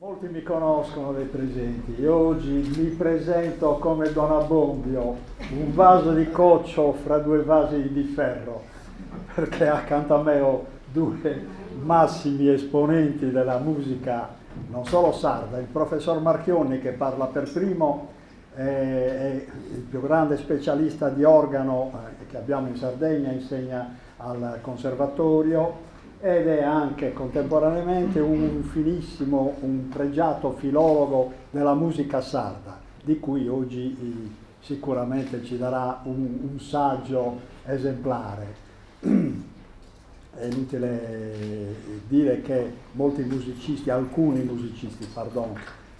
Molti mi conoscono dei presenti. Io oggi mi presento come Don Abbondio, un vaso di coccio fra due vasi di ferro, perché accanto a me ho due massimi esponenti della musica, non solo sarda. Il professor Marchionni, che parla per primo, è il più grande specialista di organo che abbiamo in Sardegna, insegna al conservatorio ed è anche contemporaneamente un finissimo, un pregiato filologo della musica sarda, di cui oggi sicuramente ci darà un saggio esemplare. È inutile dire che alcuni musicisti,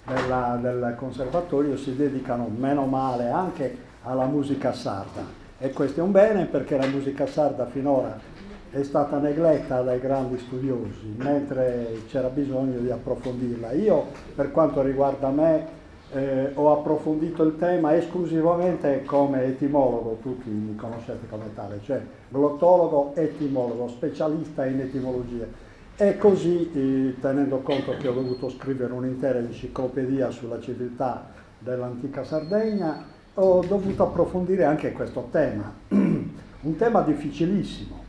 del conservatorio si dedicano meno male anche alla musica sarda, e questo è un bene, perché la musica sarda finora è stata negletta dai grandi studiosi, mentre c'era bisogno di approfondirla. Io, per quanto riguarda me, ho approfondito il tema esclusivamente come etimologo, tutti mi conoscete come tale, cioè glottologo, etimologo, specialista in etimologia. E così, tenendo conto che ho dovuto scrivere un'intera enciclopedia sulla civiltà dell'antica Sardegna, ho dovuto approfondire anche questo tema, un tema difficilissimo.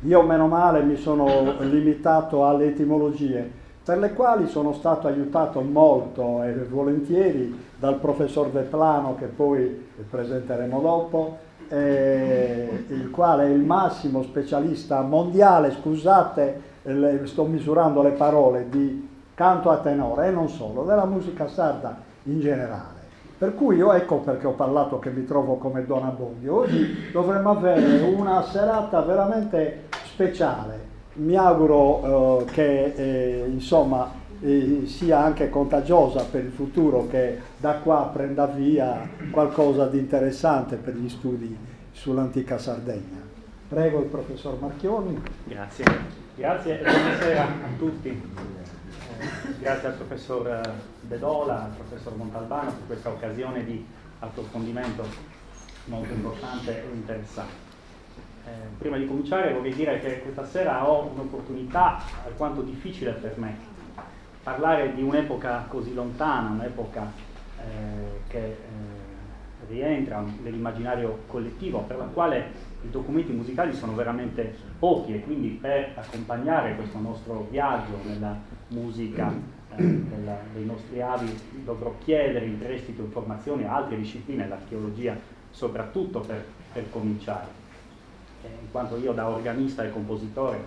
Io, meno male, mi sono limitato alle etimologie, per le quali sono stato aiutato molto e volentieri dal professor Veplano, che poi presenteremo dopo, il quale è il massimo specialista mondiale, scusate, sto misurando le parole, di canto a tenore e non solo, della musica sarda in generale. Per cui io, ecco perché ho parlato che mi trovo come Don Abbondio. Oggi dovremmo avere una serata veramente speciale. Mi auguro che sia anche contagiosa per il futuro, che da qua prenda via qualcosa di interessante per gli studi sull'antica Sardegna. Prego il professor Marchionni. Grazie e buonasera a tutti. Grazie al professor Bedola, al professor Montalbano per questa occasione di approfondimento molto importante e interessante. Prima di cominciare vorrei dire che questa sera ho un'opportunità alquanto difficile per me, parlare di un'epoca così lontana, un'epoca che rientra nell'immaginario collettivo, per la quale i documenti musicali sono veramente pochi, e quindi per accompagnare questo nostro viaggio nella musica dei nostri avi dovrò chiedere in prestito informazioni a altre discipline, l'archeologia soprattutto, per cominciare. In quanto io, da organista e compositore,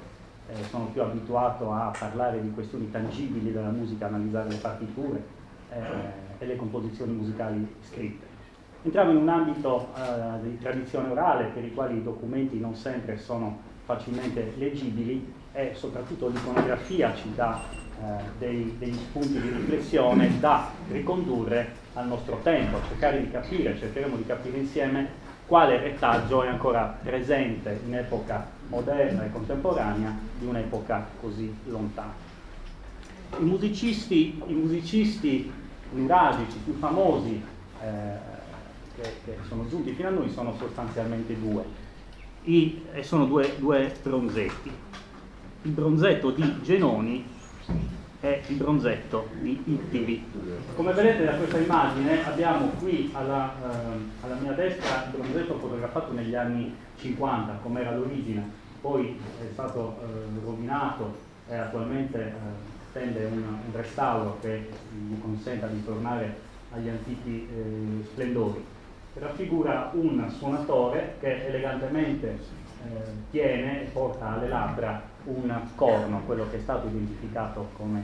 sono più abituato a parlare di questioni tangibili della musica, analizzare le partiture e le composizioni musicali scritte. Entriamo in un ambito di tradizione orale, per i quali i documenti non sempre sono facilmente leggibili, e soprattutto l'iconografia ci dà degli spunti di riflessione da ricondurre al nostro tempo, cercheremo di capire insieme quale retaggio è ancora presente in epoca moderna e contemporanea di un'epoca così lontana. I musicisti nuragici più famosi che sono giunti fino a noi sono sostanzialmente due, e sono due bronzetti: il bronzetto di Genoni e il bronzetto di Ittili. Come vedete da questa immagine, abbiamo qui alla mia destra il bronzetto fotografato negli anni 50, come era l'origine, poi è stato rovinato e attualmente tende un restauro che gli consenta di tornare agli antichi splendori. Raffigura un suonatore che elegantemente tiene e porta alle labbra un corno, quello che è stato identificato come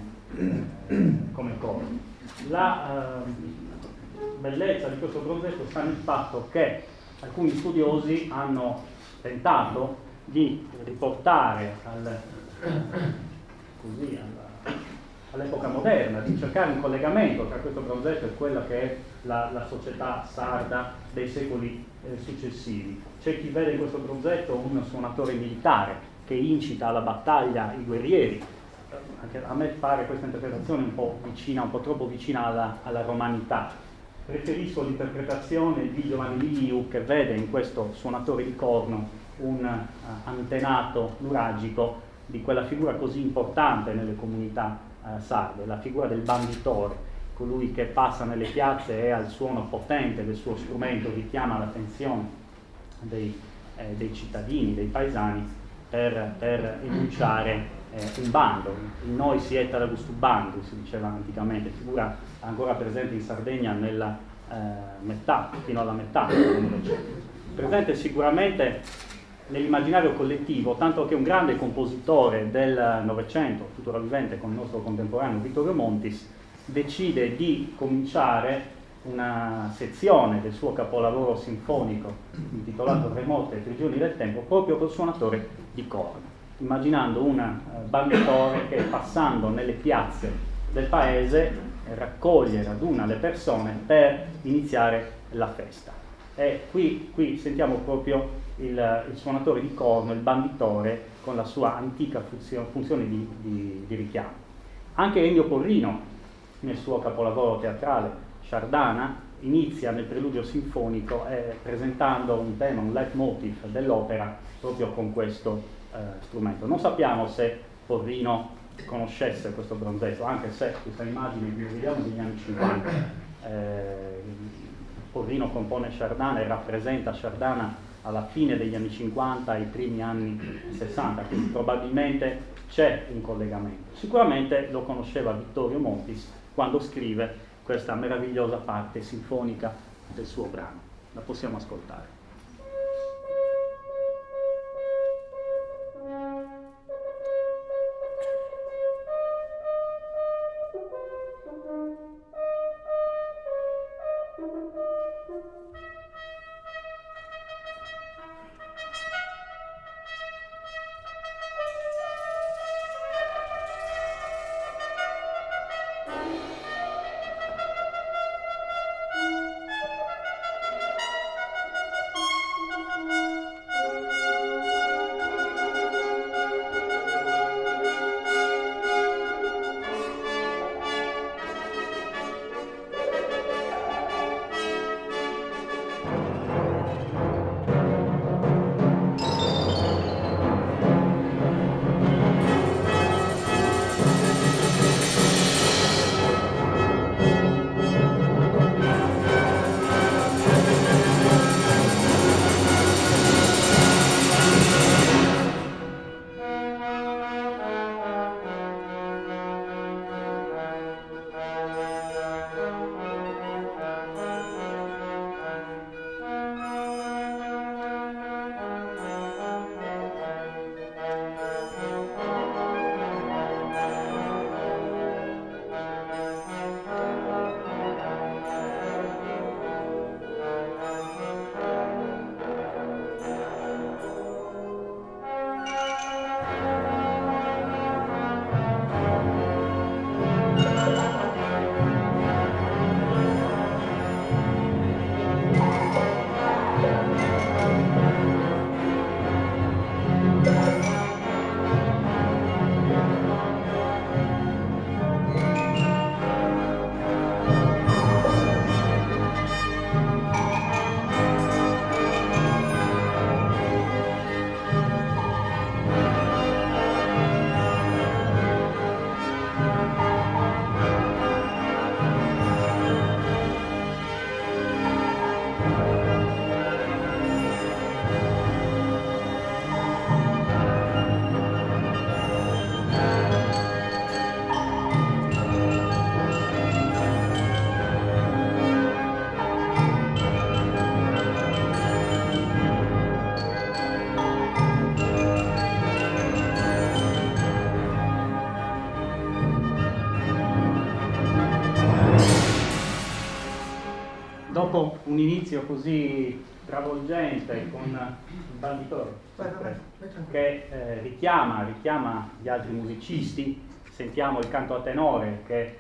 corno. La bellezza di questo bronzetto sta nel fatto che alcuni studiosi hanno tentato di riportare all'epoca moderna, di cercare un collegamento tra questo bronzetto e quella che è la società sarda dei secoli successivi. C'è chi vede in questo bronzetto un suonatore militare che incita alla battaglia i guerrieri. Anche a me pare questa interpretazione un po' troppo vicina alla romanità. Preferisco l'interpretazione di Giovanni Liliu, che vede in questo suonatore di corno un antenato nuragico di quella figura così importante nelle comunità sarde, la figura del banditore, colui che passa nelle piazze e al suono potente del suo strumento richiama l'attenzione dei cittadini, dei paesani per enunciare un bando. In noi si è gustum bando, si diceva anticamente, figura ancora presente in Sardegna nella fino alla metà del Novecento. Presente sicuramente nell'immaginario collettivo, tanto che un grande compositore del Novecento, tuttora vivente con il nostro contemporaneo Vittorio Montis, decide di cominciare una sezione del suo capolavoro sinfonico intitolato Remote prigioni del tempo proprio per suonatore di corno, immaginando un banditore che passando nelle piazze del paese raccoglie, raduna le persone per iniziare la festa. E qui sentiamo proprio il suonatore di corno, il banditore, con la sua antica funzione di richiamo. Anche Ennio Porrino, nel suo capolavoro teatrale Sciardana, inizia nel preludio sinfonico presentando un tema, un leitmotiv dell'opera proprio con questo strumento. Non sappiamo se Porrino conoscesse questo bronzetto, anche se questa immagine che vediamo degli anni 50, Porrino compone Sciardana e rappresenta Sciardana alla fine degli anni 50 ai primi anni 60, quindi probabilmente c'è un collegamento. Sicuramente lo conosceva Vittorio Montis quando scrive questa meravigliosa parte sinfonica del suo brano. La possiamo ascoltare. Dopo un inizio così travolgente con il banditore che richiama gli altri musicisti, sentiamo il canto a tenore che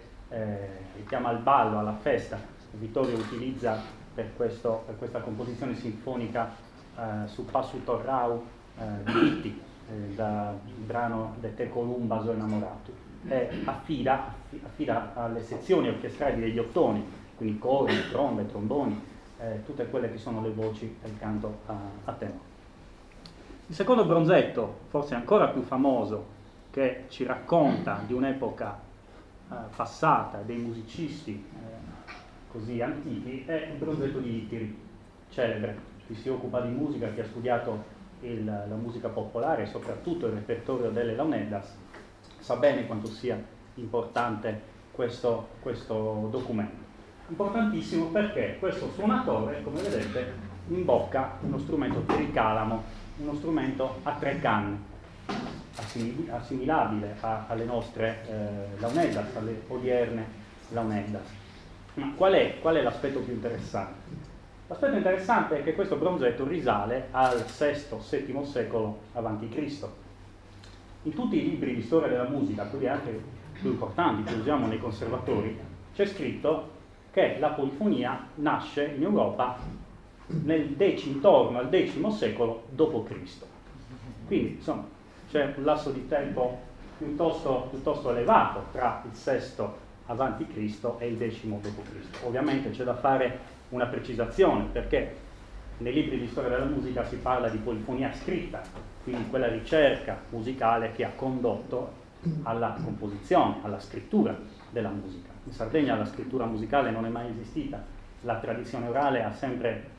richiama al ballo, alla festa. Vittorio utilizza per questa composizione sinfonica su Passu Torrau di Vitti, dal brano De te Columba so innamorato, e affida alle sezioni orchestrali degli ottoni, quindi cori, trombe, tromboni, tutte quelle che sono le voci del canto a tenore. Il secondo bronzetto, forse ancora più famoso, che ci racconta di un'epoca passata dei musicisti così antichi è il Bronzetto di Littiri, celebre. Chi si occupa di musica, chi ha studiato la musica popolare e soprattutto il repertorio delle Launeddas, sa bene quanto sia importante questo documento. Importantissimo perché questo suonatore, come vedete, imbocca uno strumento tricalamo, uno strumento a 3 canne, assimilabile alle nostre Launeddas, alle odierne Launeddas. Ma qual è l'aspetto più interessante? L'aspetto interessante è che questo bronzetto risale al VI-VII secolo a.C. In tutti i libri di storia della musica, quelli anche più importanti che usiamo nei conservatori, c'è scritto che la polifonia nasce in Europa intorno al X secolo d.C. Quindi insomma c'è un lasso di tempo piuttosto elevato tra il VI a.C. e il X d.C. Ovviamente c'è da fare una precisazione, perché nei libri di storia della musica si parla di polifonia scritta, quindi quella ricerca musicale che ha condotto alla composizione, alla scrittura della musica. In Sardegna la scrittura musicale non è mai esistita, la tradizione orale ha sempre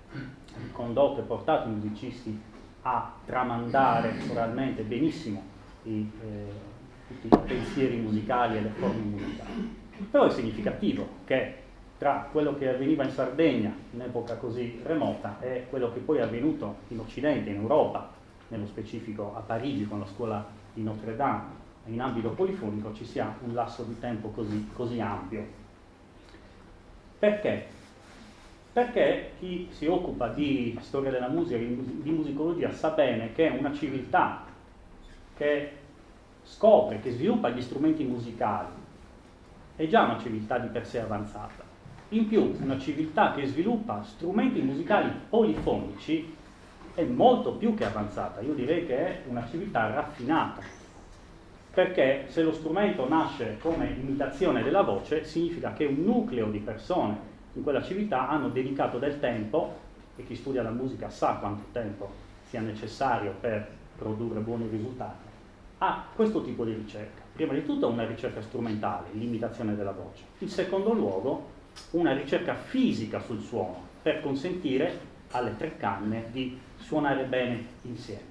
condotto e portato i musicisti a tramandare oralmente benissimo tutti i pensieri musicali e le forme musicali. Però è significativo che tra quello che avveniva in Sardegna in epoca così remota e quello che poi è avvenuto in Occidente, in Europa, nello specifico a Parigi con la scuola di Notre Dame, in ambito polifonico ci sia un lasso di tempo così ampio. Perché? Perché chi si occupa di storia della musica, di musicologia, sa bene che una civiltà che scopre, che sviluppa gli strumenti musicali, è già una civiltà di per sé avanzata. In più, una civiltà che sviluppa strumenti musicali polifonici è molto più che avanzata. Io direi che è una civiltà raffinata, perché se lo strumento nasce come imitazione della voce, significa che un nucleo di persone in quella civiltà hanno dedicato del tempo, e chi studia la musica sa quanto tempo sia necessario per produrre buoni risultati, a questo tipo di ricerca. Prima di tutto una ricerca strumentale, l'imitazione della voce. In secondo luogo una ricerca fisica sul suono, per consentire alle 3 canne di suonare bene insieme.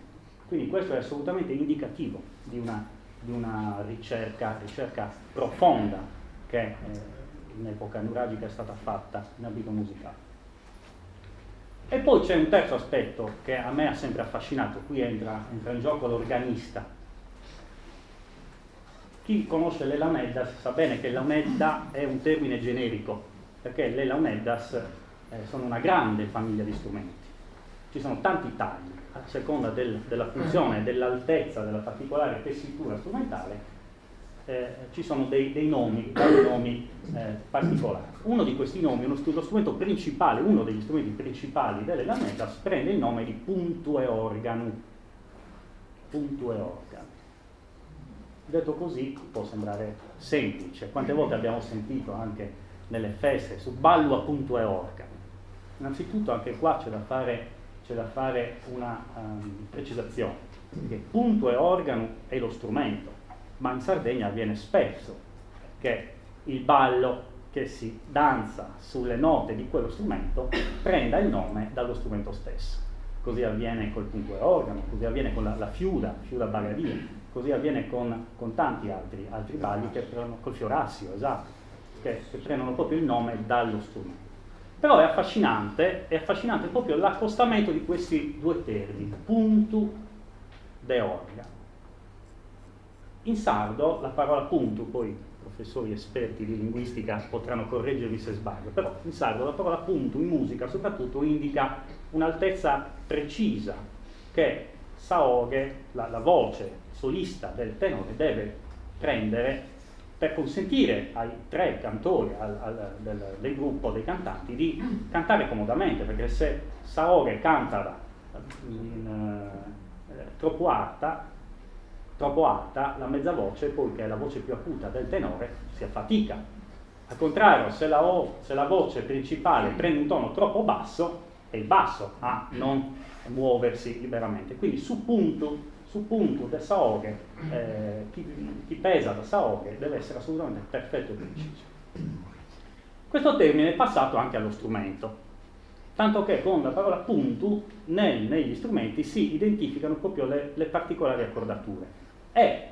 Quindi questo è assolutamente indicativo di una ricerca profonda che in epoca nuragica è stata fatta in ambito musicale. E poi c'è un terzo aspetto che a me ha sempre affascinato, qui entra in gioco l'organista. Chi conosce le Launeddas sa bene che Launedda è un termine generico, perché le Launeddas sono una grande famiglia di strumenti. Ci sono tanti tagli, a seconda della funzione, dell'altezza, della particolare tessitura strumentale, ci sono dei nomi particolari. Uno di questi nomi, lo strumento principale, uno degli strumenti principali delle Launeddas, prende il nome di punto e organo. Punto e organo. Detto così può sembrare semplice. Quante volte abbiamo sentito anche nelle feste su ballo a punto e organo. Innanzitutto anche qua c'è da fare una precisazione, perché punto e organo è lo strumento, ma in Sardegna avviene spesso che il ballo che si danza sulle note di quello strumento prenda il nome dallo strumento stesso. Così avviene col punto e organo, così avviene con la fiuda bagadia, così avviene con tanti altri balli che prendono col fiorassio, esatto, che prendono proprio il nome dallo strumento. Però è affascinante proprio l'accostamento di questi due termini, puntu de organo. In sardo la parola puntu, poi professori esperti di linguistica potranno correggermi se sbaglio, però in sardo la parola puntu in musica soprattutto indica un'altezza precisa che saoghe, la voce solista del tenore, deve prendere per consentire ai 3 cantori del gruppo dei cantanti di cantare comodamente, perché se saoghe canta troppo alta, la mezza voce, poi che è la voce più acuta del tenore, si affatica. Al contrario, se la voce principale prende un tono troppo basso, è il basso a non muoversi liberamente. Quindi su punto su punto da saoghe, chi pesa da saoghe deve essere assolutamente perfetto e preciso. Questo termine è passato anche allo strumento, tanto che con la parola puntu negli strumenti si identificano proprio le particolari accordature e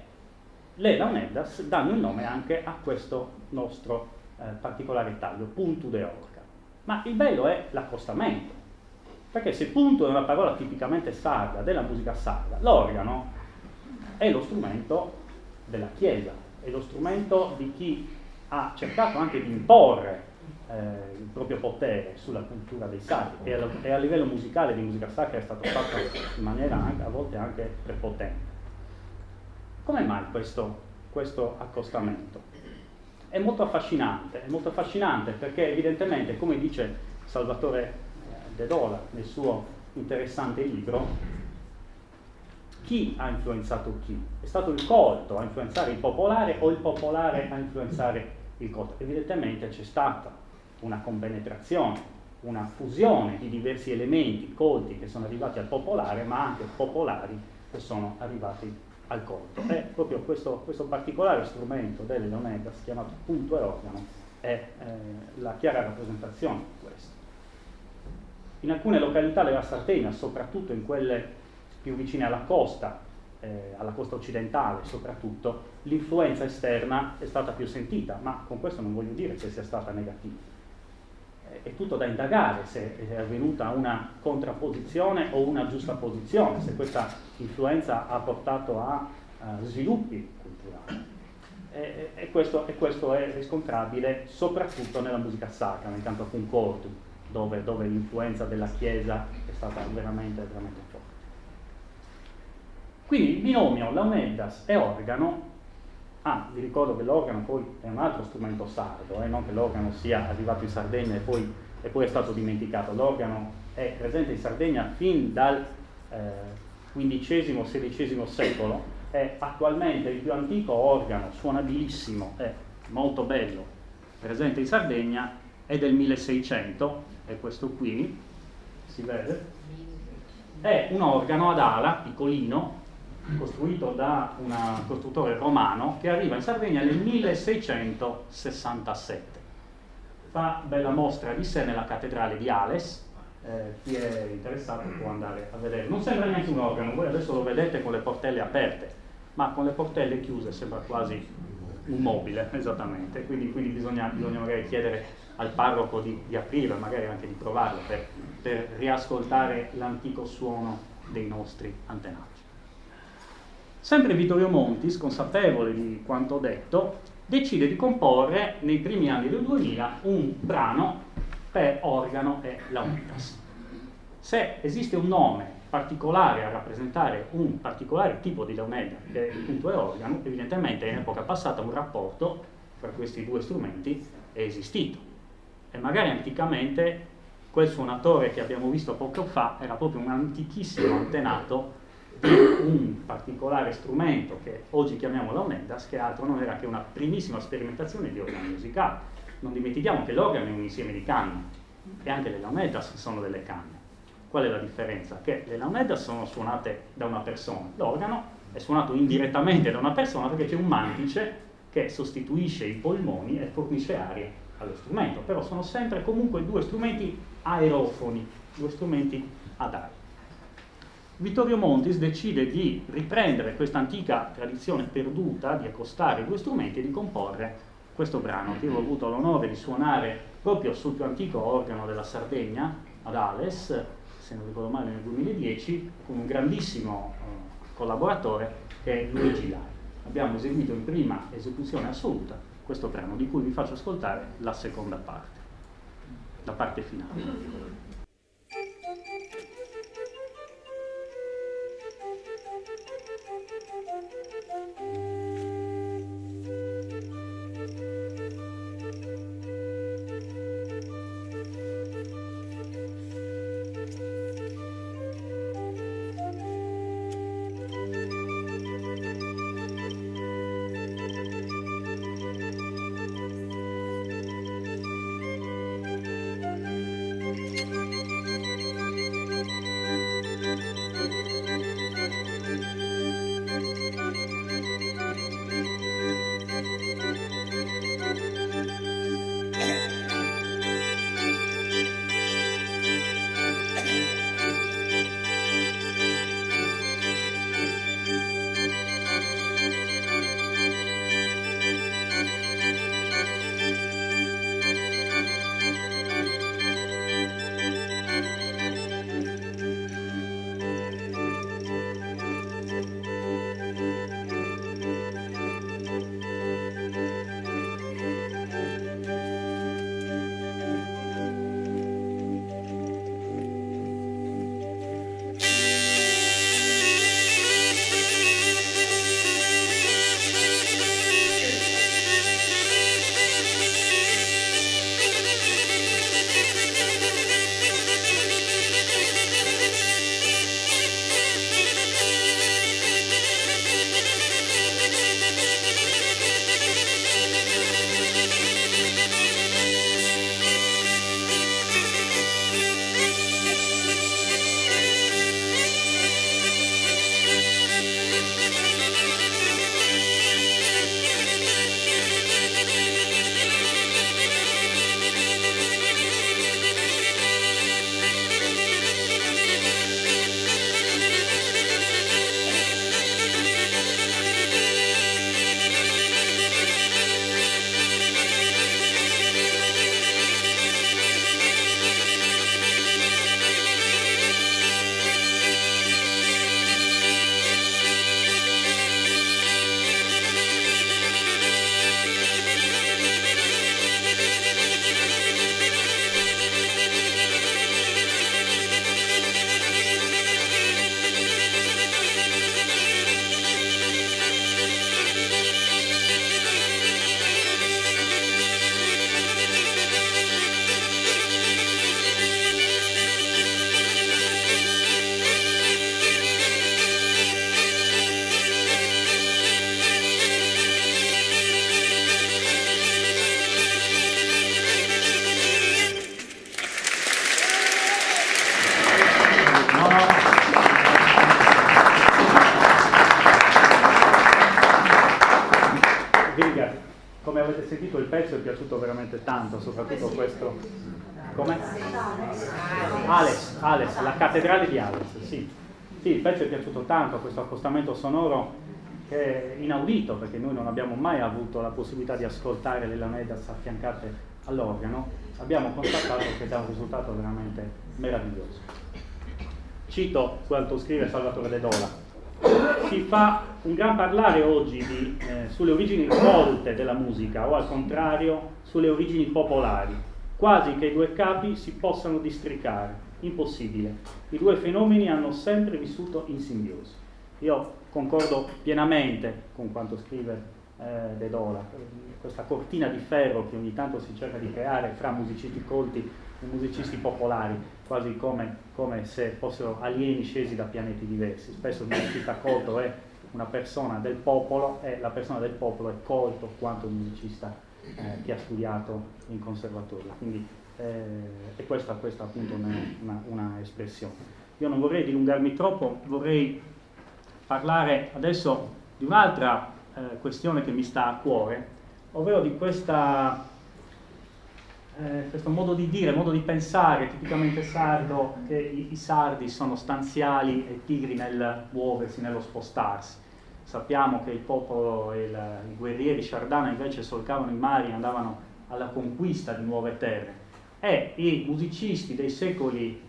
le launeddas danno il nome anche a questo nostro particolare taglio, puntu de organo. Ma il bello è l'accostamento, perché se puntu è una parola tipicamente sarda, della musica sarda, l'organo è lo strumento della Chiesa, è lo strumento di chi ha cercato anche di imporre il proprio potere sulla cultura dei sacri e a livello musicale di musica sacra è stato fatto in maniera a volte anche prepotente. Come mai questo accostamento? È molto affascinante perché evidentemente, come dice Salvatore Dedola nel suo interessante libro, chi ha influenzato chi? È stato il colto a influenzare il popolare o il popolare a influenzare il colto? Evidentemente c'è stata una compenetrazione, una fusione di diversi elementi colti che sono arrivati al popolare, ma anche popolari che sono arrivati al colto. E proprio questo particolare strumento delle launeddas, chiamato punto e organo, è la chiara rappresentazione di questo. In alcune località della Sardegna, soprattutto in quelle più vicine alla costa occidentale soprattutto, l'influenza esterna è stata più sentita, ma con questo non voglio dire che sia stata negativa. È tutto da indagare se è avvenuta una contrapposizione o una giustaposizione, se questa influenza ha portato a sviluppi culturali. E questo è riscontrabile soprattutto nella musica sacra, nel canto concordo, dove l'influenza della Chiesa è stata veramente forte. Quindi il binomio launeddas e organo. Vi ricordo che l'organo poi è un altro strumento sardo, non che l'organo sia arrivato in Sardegna e poi è stato dimenticato. L'organo è presente in Sardegna fin dal XV-XVI secolo, è attualmente il più antico organo suonabilissimo e molto bello presente in Sardegna, è del 1600, è questo qui, si vede? È un organo ad ala, piccolino, costruito da un costruttore romano che arriva in Sardegna nel 1667. Fa bella mostra di sé nella cattedrale di Ales, chi è interessato può andare a vedere. Non sembra neanche un organo, voi adesso lo vedete con le portelle aperte, ma con le portelle chiuse sembra quasi un mobile, esattamente, quindi bisogna magari chiedere al parroco di aprirlo, magari anche di provarlo per riascoltare l'antico suono dei nostri antenati. Sempre Vittorio Montis, consapevole di quanto detto, decide di comporre nei primi anni del 2000 un brano per organo e launeddas. Se esiste un nome particolare a rappresentare un particolare tipo di launedda, che è il punto e organo, evidentemente in epoca passata un rapporto tra questi due strumenti è esistito. E magari anticamente quel suonatore che abbiamo visto poco fa era proprio un antichissimo antenato di un particolare strumento che oggi chiamiamo launeddas, che altro non era che una primissima sperimentazione di organo musicale. Non dimentichiamo che l'organo è un insieme di canne e anche le launeddas sono delle canne. Qual è la differenza? Che le launeddas sono suonate da una persona, l'organo è suonato indirettamente da una persona perché c'è un mantice che sostituisce i polmoni e fornisce aria allo strumento, però sono sempre comunque due strumenti aerofoni, due strumenti ad aria. Vittorio Montis decide di riprendere questa antica tradizione perduta di accostare due strumenti e di comporre questo brano che io ho avuto l'onore di suonare proprio sul più antico organo della Sardegna, ad Ales, se non ricordo male nel 2010, con un grandissimo collaboratore che è Luigi Lai. Abbiamo eseguito in prima esecuzione assoluta questo brano, di cui vi faccio ascoltare la seconda parte, la parte finale. avete sentito, il pezzo è piaciuto veramente tanto, soprattutto questo. Come? Ales, la cattedrale di Ales, sì. Sì, il pezzo è piaciuto tanto, questo accostamento sonoro che è inaudito, perché noi non abbiamo mai avuto la possibilità di ascoltare le Lanedas affiancate all'organo. Abbiamo constatato che dà un risultato veramente meraviglioso. Cito quanto scrive Salvatore De Dola. Si fa un gran parlare oggi sulle origini colte della musica, o al contrario sulle origini popolari, quasi che i due capi si possano districare. Impossibile. I due fenomeni hanno sempre vissuto in simbiosi. Io concordo pienamente con quanto scrive De Dola, questa cortina di ferro che ogni tanto si cerca di creare fra musicisti colti e musicisti popolari, quasi come se fossero alieni scesi da pianeti diversi. Spesso il musicista colto è una persona del popolo e la persona del popolo è colto quanto il musicista che ha studiato in conservatorio. Quindi e questa appunto una espressione. Io non vorrei dilungarmi troppo, vorrei parlare adesso di un'altra questione che mi sta a cuore, ovvero di questo modo di dire, modo di pensare tipicamente sardo, che i sardi sono stanziali e pigri nel muoversi, nello spostarsi. Sappiamo che il popolo e i guerrieri sciardana invece solcavano i mari e andavano alla conquista di nuove terre, e i musicisti dei secoli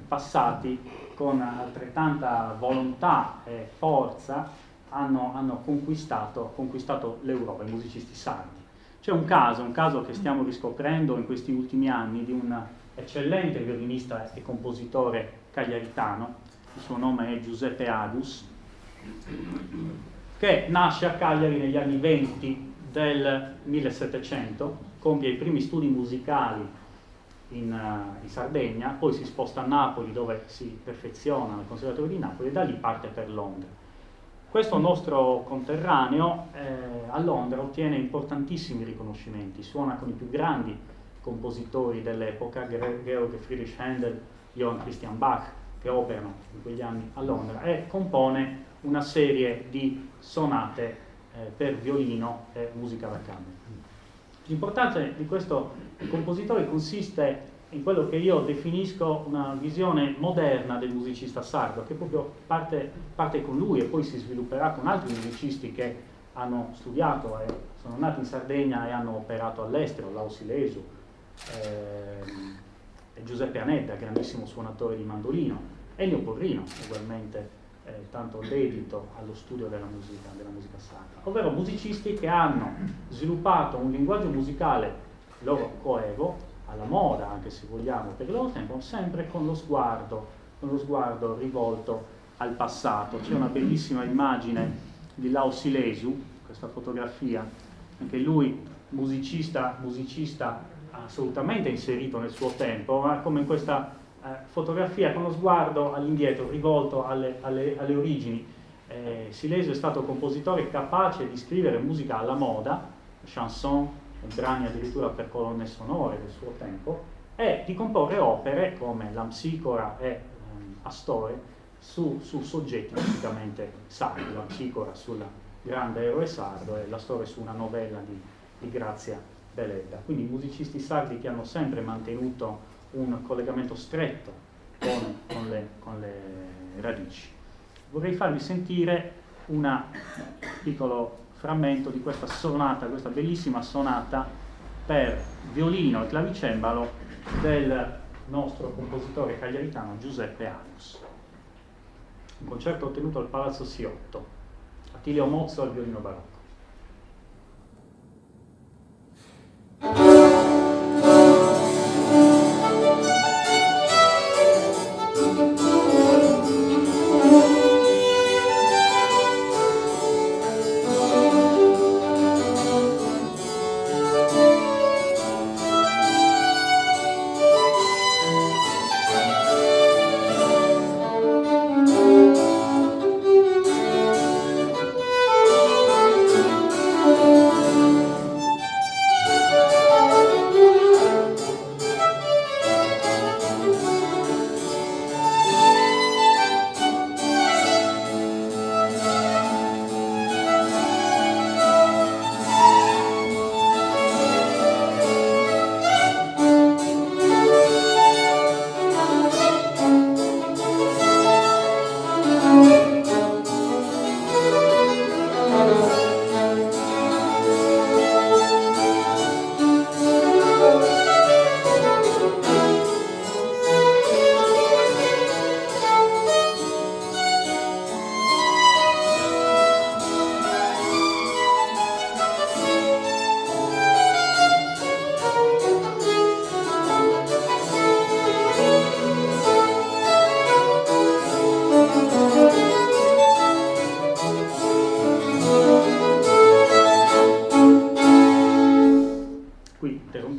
passati, con altrettanta volontà e forza, hanno conquistato l'Europa, i musicisti sardi. C'è un caso che stiamo riscoprendo in questi ultimi anni di un eccellente violinista e compositore cagliaritano, il suo nome è Giuseppe Agus, che nasce a Cagliari negli anni 20 del 1700, compie i primi studi musicali in Sardegna, poi si sposta a Napoli dove si perfeziona al Conservatorio di Napoli e da lì parte per Londra. Questo nostro conterraneo a Londra ottiene importantissimi riconoscimenti, suona con i più grandi compositori dell'epoca, Georg Friedrich Händel, Johann Christian Bach, che operano in quegli anni a Londra, e compone una serie di sonate per violino e musica da camera. L'importanza di questo compositore consiste in quello che io definisco una visione moderna del musicista sardo, che proprio parte con lui e poi si svilupperà con altri musicisti che hanno studiato e sono nati in Sardegna e hanno operato all'estero, Lau Silesu, e Giuseppe Anetta, grandissimo suonatore di mandolino, Ennio Porrino, ugualmente tanto dedito allo studio della musica sarda, ovvero musicisti che hanno sviluppato un linguaggio musicale loro coevo, alla moda anche se vogliamo per il loro tempo, sempre con lo sguardo rivolto al passato. C'è una bellissima immagine di Lau Silesu, questa fotografia, anche lui musicista assolutamente inserito nel suo tempo, ma come in questa fotografia con lo sguardo all'indietro, rivolto alle origini. Silesu è stato compositore capace di scrivere musica alla moda, chanson, brani addirittura per colonne sonore del suo tempo, e di comporre opere come l'Ampsicora e Astore su soggetti tipicamente sardi, l'Ampsicora sulla grande eroe sardo e l'Astore su una novella di Grazia Deledda. Quindi musicisti sardi che hanno sempre mantenuto un collegamento stretto con le radici. Vorrei farvi sentire un piccolo frammento di questa sonata, questa bellissima sonata per violino e clavicembalo del nostro compositore cagliaritano Giuseppe Agus. Un concerto ottenuto al Palazzo Siotto, Attilio Mozzo al violino barocco. Thank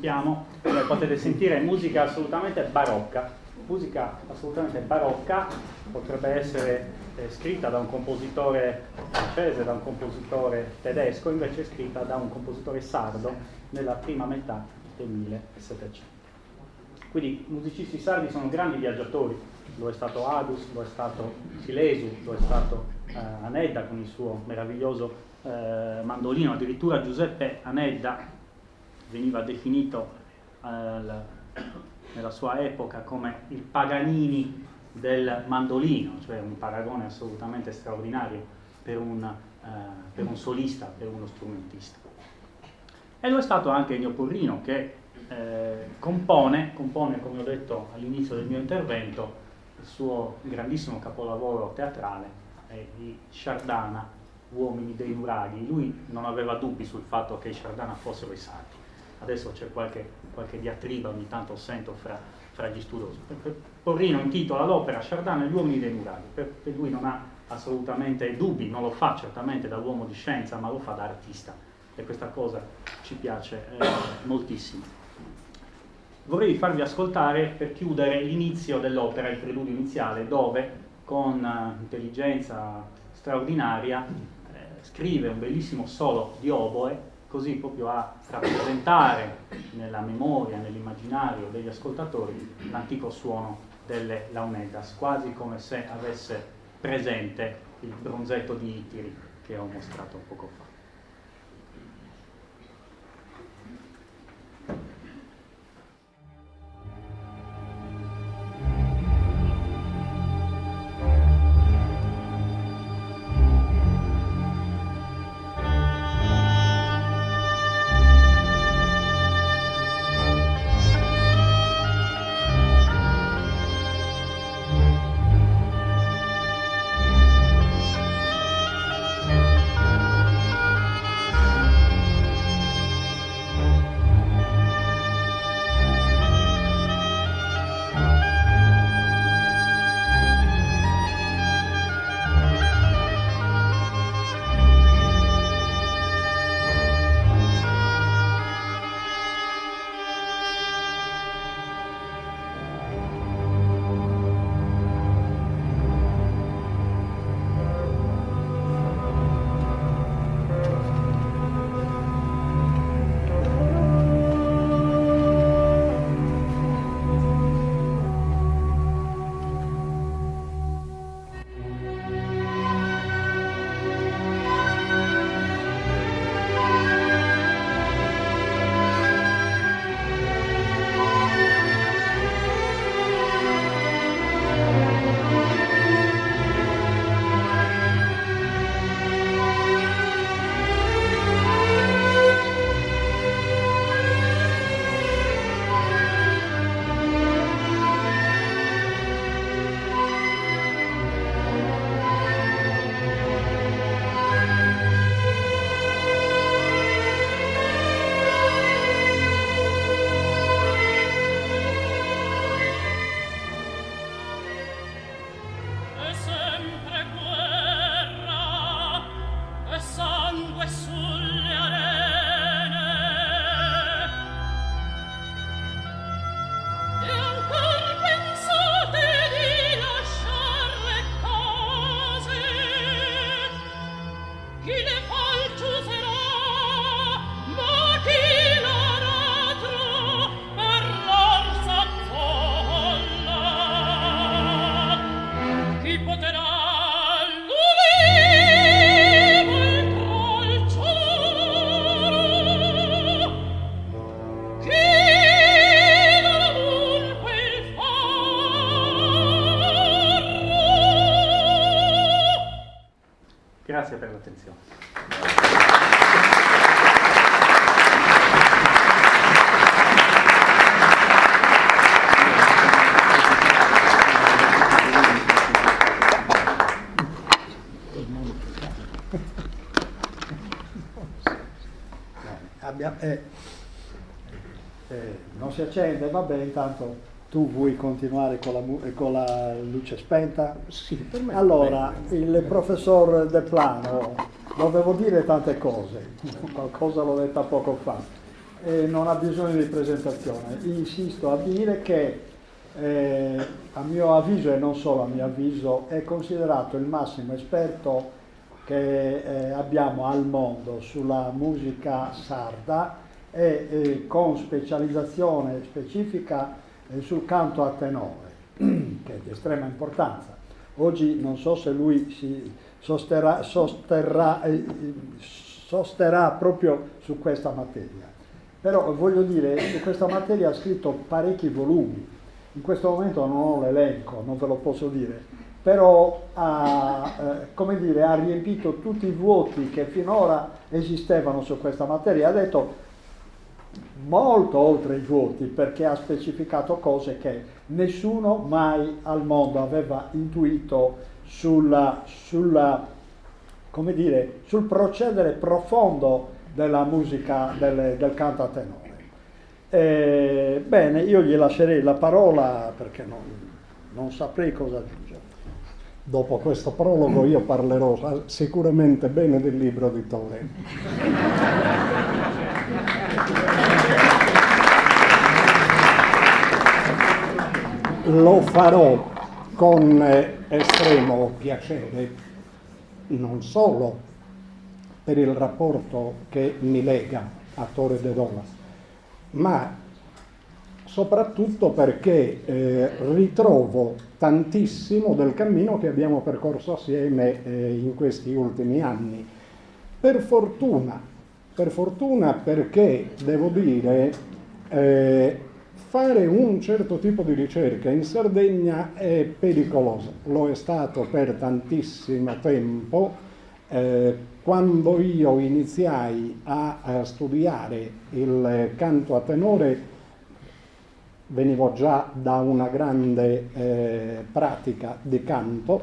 sentiamo, come potete sentire, è musica assolutamente barocca. Musica assolutamente barocca, potrebbe essere scritta da un compositore francese, da un compositore tedesco, invece è scritta da un compositore sardo nella prima metà del 1700. Quindi i musicisti sardi sono grandi viaggiatori, lo è stato Adus, lo è stato Silesu, lo è stato Anedda con il suo meraviglioso mandolino. Addirittura Giuseppe Anedda veniva definito nella sua epoca come il Paganini del mandolino, cioè un paragone assolutamente straordinario per un solista, per uno strumentista. E lo è stato anche Ennio Porrino, che compone, come ho detto all'inizio del mio intervento, il suo grandissimo capolavoro teatrale di Sciardana, Uomini dei nuraghi. Lui non aveva dubbi sul fatto che i Sciardana fossero i sardi. Adesso c'è qualche diatriba, ogni tanto sento fra gli studiosi. Porrino intitola l'opera Sciardana e gli uomini dei nuraghi, perché lui non ha assolutamente dubbi, non lo fa certamente da uomo di scienza, ma lo fa da artista, e questa cosa ci piace moltissimo. Vorrei farvi ascoltare, per chiudere, l'inizio dell'opera, il preludio iniziale, dove con intelligenza straordinaria scrive un bellissimo solo di oboe, così proprio a rappresentare nella memoria, nell'immaginario degli ascoltatori l'antico suono delle launetas, quasi come se avesse presente il bronzetto di Itiri che ho mostrato poco fa. Grazie per l'attenzione. Non si accende, vabbè, intanto tu vuoi continuare con la luce spenta? Sì, per me. Allora, il professor Deplano, dovevo dire tante cose, qualcosa l'ho detta poco fa. e non ha bisogno di presentazione. Insisto a dire che a mio avviso, e non solo a mio avviso, è considerato il massimo esperto che abbiamo al mondo sulla musica sarda e con specializzazione specifica sul canto a tenore, che è di estrema importanza. Oggi non so se lui si sosterrà proprio su questa materia, però voglio dire, su questa materia ha scritto parecchi volumi. In questo momento non ho l'elenco, non ve lo posso dire, però come dire, ha riempito tutti i vuoti che finora esistevano su questa materia. Ha detto molto oltre i vuoti, perché ha specificato cose che nessuno mai al mondo aveva intuito come dire, sul procedere profondo della musica del canto a tenore. Bene, io gli lascerei la parola perché non saprei cosa aggiungere. Dopo questo prologo io parlerò sicuramente bene del libro di Tore. Lo farò con estremo piacere, non solo per il rapporto che mi lega a Tore De Dola, ma soprattutto perché ritrovo tantissimo del cammino che abbiamo percorso assieme in questi ultimi anni. Per fortuna perché devo dire fare un certo tipo di ricerca in Sardegna è pericoloso. Lo è stato per tantissimo tempo. Quando io iniziai a studiare il canto a tenore venivo già da una grande pratica di canto,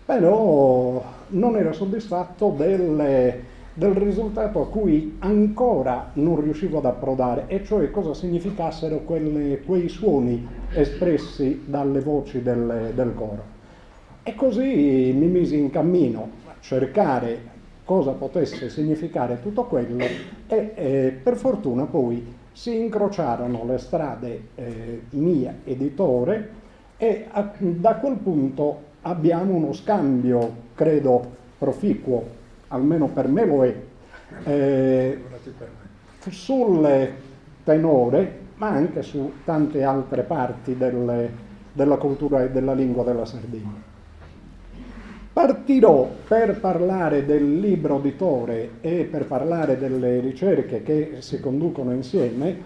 però non ero soddisfatto del risultato a cui ancora non riuscivo ad approdare, e cioè cosa significassero quei suoni espressi dalle voci del coro. E così mi misi in cammino a cercare cosa potesse significare tutto quello e per fortuna poi si incrociarono le strade mia editore e da quel punto abbiamo uno scambio, credo, proficuo, almeno per me lo è, sul tenore, ma anche su tante altre parti della cultura e della lingua della Sardegna. Partirò per parlare del libro di Tore e per parlare delle ricerche che si conducono insieme,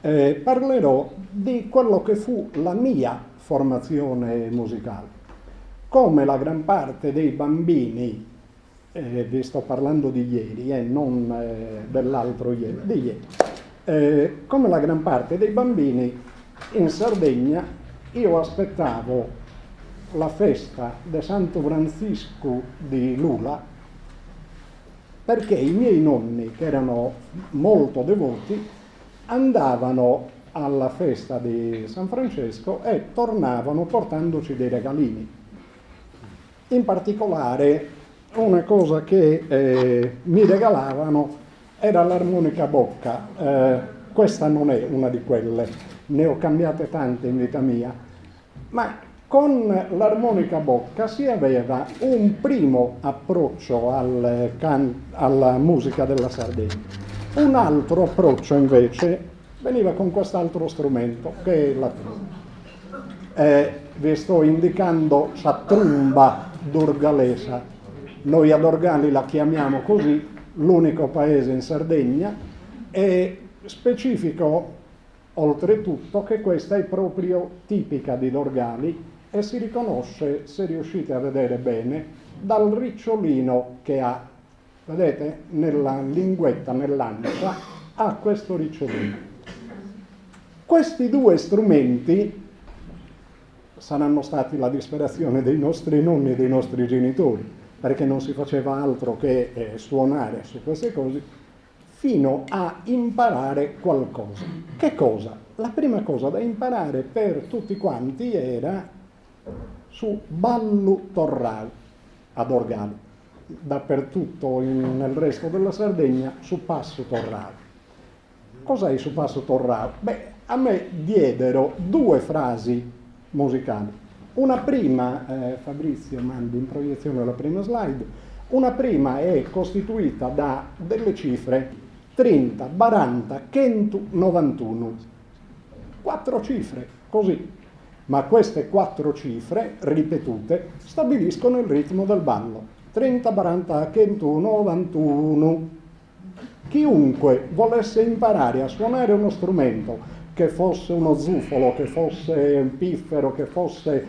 parlerò di quello che fu la mia formazione musicale. Come la gran parte dei bambini, vi sto parlando di ieri, non dell'altro ieri, di ieri, come la gran parte dei bambini in Sardegna io aspettavo la festa di Santo Francisco di Lula, perché i miei nonni, che erano molto devoti, andavano alla festa di San Francesco e tornavano portandoci dei regalini. In particolare una cosa che mi regalavano era l'armonica a bocca. Questa non è una di quelle, ne ho cambiate tante in vita mia, ma con l'armonica a bocca si aveva un primo approccio alla musica della Sardegna. Un altro approccio invece veniva con quest'altro strumento, che è la trumba. Vi sto indicando la trumba dorgalesa. Noi ad Orgali la chiamiamo così, l'unico paese in Sardegna, e specifico oltretutto che questa è proprio tipica di Dorgali e si riconosce, se riuscite a vedere bene, dal ricciolino che ha. Vedete? Nella linguetta, nell'ancia, ha questo ricciolino. Questi due strumenti saranno stati la disperazione dei nostri nonni e dei nostri genitori, perché non si faceva altro che suonare su queste cose, fino a imparare qualcosa. Che cosa? La prima cosa da imparare per tutti quanti era su ballo torrale ad Orgali, dappertutto nel resto della Sardegna su passo torrale. cos'è su Passo Torrao? Beh, a me diedero due frasi musicali. Una prima, Fabrizio mandi in proiezione la prima slide, una prima è costituita da delle cifre 30, 40, 100, 91. 4 cifre, così. Ma queste 4 cifre, ripetute, stabiliscono il ritmo del ballo. 30, 40, 100, 91. Chiunque volesse imparare a suonare uno strumento, che fosse uno zufolo, che fosse un piffero, che fosse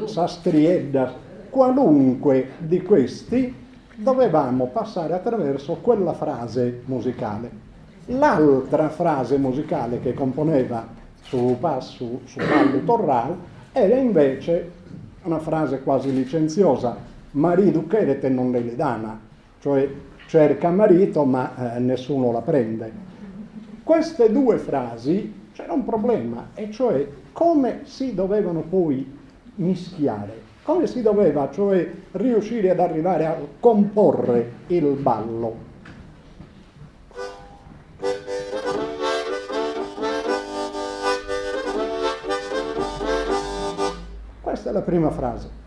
sastriedda, qualunque di questi, dovevamo passare attraverso quella frase musicale. L'altra frase musicale che componeva su Passo Torrao era invece una frase quasi licenziosa: marido cherete non le dana, cioè cerca marito ma nessuno la prende. Queste due frasi c'era un problema, e cioè come si dovevano poi mischiare, come si doveva cioè riuscire ad arrivare a comporre il ballo. Questa è la prima frase.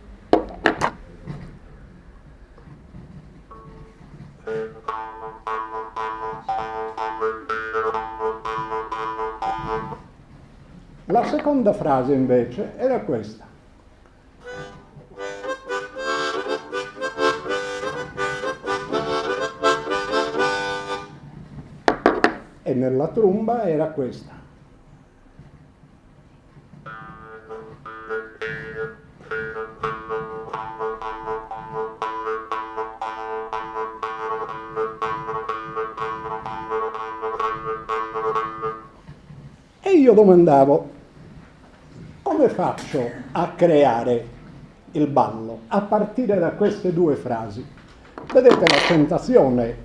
La seconda frase invece era questa. E nella tromba era questa. E io domandavo: come faccio a creare il ballo a partire da queste due frasi? Vedete la tentazione,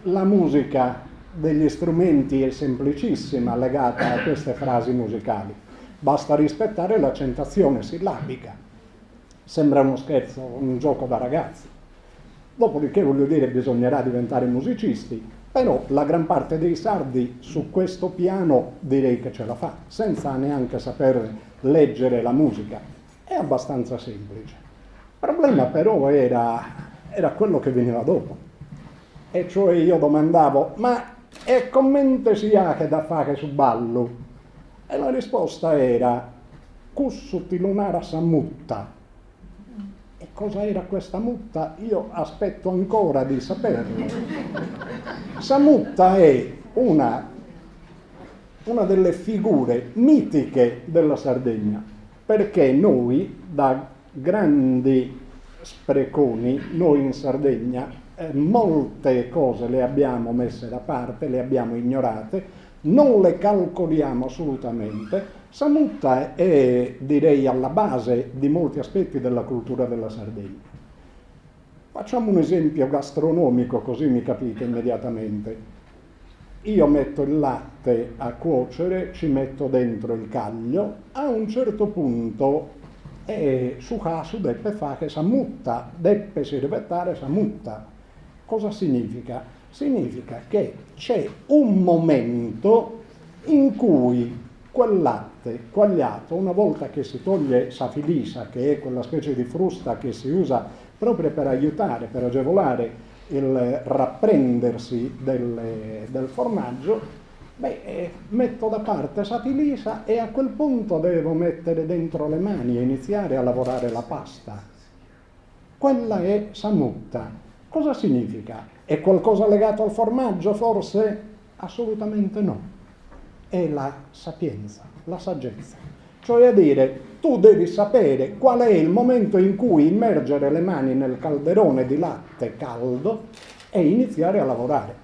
la musica degli strumenti è semplicissima legata a queste frasi musicali. Basta rispettare l'accentuazione sillabica. Sembra uno scherzo, un gioco da ragazzi. Dopodiché, voglio dire, bisognerà diventare musicisti, però la gran parte dei sardi su questo piano direi che ce la fa, senza neanche saper leggere la musica. È abbastanza semplice. Il problema però era quello che veniva dopo. E cioè io domandavo: ma e commente si ha che da fare su ballo? E la risposta era: cussuti lunara samutta. E cosa era questa mutta? Io aspetto ancora di saperlo. Samutta è una delle figure mitiche della Sardegna, perché noi, da grandi spreconi, noi in Sardegna, molte cose le abbiamo messe da parte, le abbiamo ignorate, non le calcoliamo assolutamente. Samutta è, direi, alla base di molti aspetti della cultura della Sardegna. Facciamo un esempio gastronomico, così mi capite immediatamente. Io metto il latte a cuocere, ci metto dentro il caglio, a un certo punto su caso deppe fare samutta, deppe servitare samutta. Cosa significa? Significa che c'è un momento in cui quel latte quagliato, una volta che si toglie safilisa, che è quella specie di frusta che si usa proprio per aiutare, per agevolare il rapprendersi del formaggio, metto da parte safilisa e a quel punto devo mettere dentro le mani e iniziare a lavorare la pasta. Quella è samutta. Cosa significa? È qualcosa legato al formaggio forse? Assolutamente no. È la sapienza, la saggezza. Cioè a dire, tu devi sapere qual è il momento in cui immergere le mani nel calderone di latte caldo e iniziare a lavorare.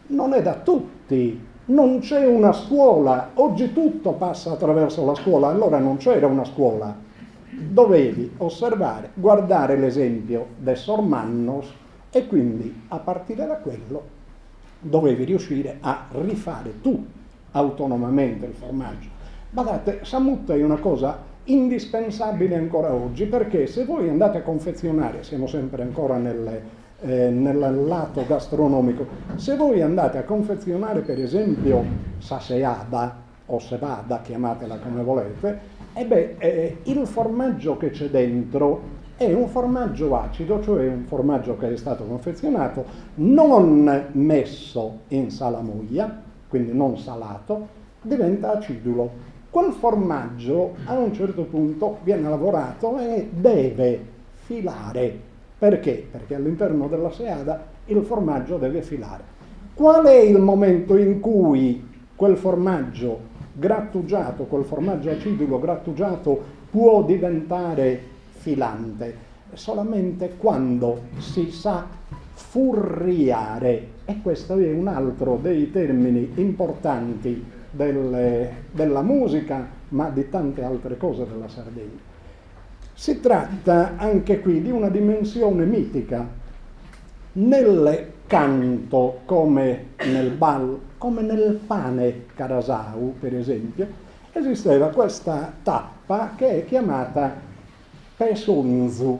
Non è da tutti, non c'è una scuola, oggi tutto passa attraverso la scuola, allora non c'era una scuola. Dovevi osservare, guardare l'esempio de Sormannos e quindi a partire da quello dovevi riuscire a rifare tu autonomamente il formaggio. Guardate, samutta è una cosa indispensabile ancora oggi, perché se voi andate a confezionare, siamo sempre ancora nelle nel lato gastronomico. Se voi andate a confezionare per esempio saseada o cevada, chiamatela come volete, il formaggio che c'è dentro è un formaggio acido, cioè un formaggio che è stato confezionato non messo in salamoia, quindi non salato, diventa acidulo. Quel formaggio a un certo punto viene lavorato e deve filare. Perché? Perché all'interno della seada il formaggio deve filare. Qual è il momento in cui quel formaggio grattugiato, quel formaggio acidulo grattugiato può diventare filante? Solamente quando si sa furriare, e questo è un altro dei termini importanti della musica, ma di tante altre cose della Sardegna. Si tratta anche qui di una dimensione mitica. Nel canto, come nel bal, come nel pane carasau, per esempio, esisteva questa tappa che è chiamata pesunzu.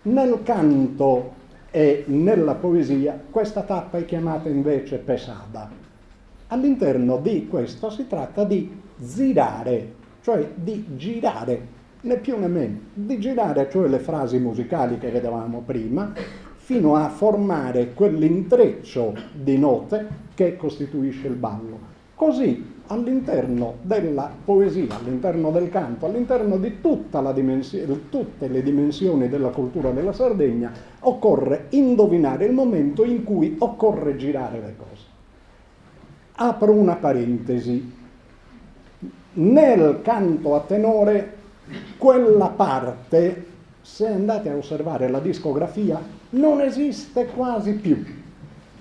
Nel canto e nella poesia questa tappa è chiamata invece pesada. All'interno di questo si tratta di zirare, cioè di girare, né più né meno, di girare cioè le frasi musicali che vedevamo prima, fino a formare quell'intreccio di note che costituisce il ballo. Così all'interno della poesia, all'interno del canto, all'interno di tutte le dimensioni della cultura della Sardegna, occorre indovinare il momento in cui occorre girare le cose. Apro una parentesi. Nel canto a tenore, quella parte, se andate a osservare la discografia, non esiste quasi più.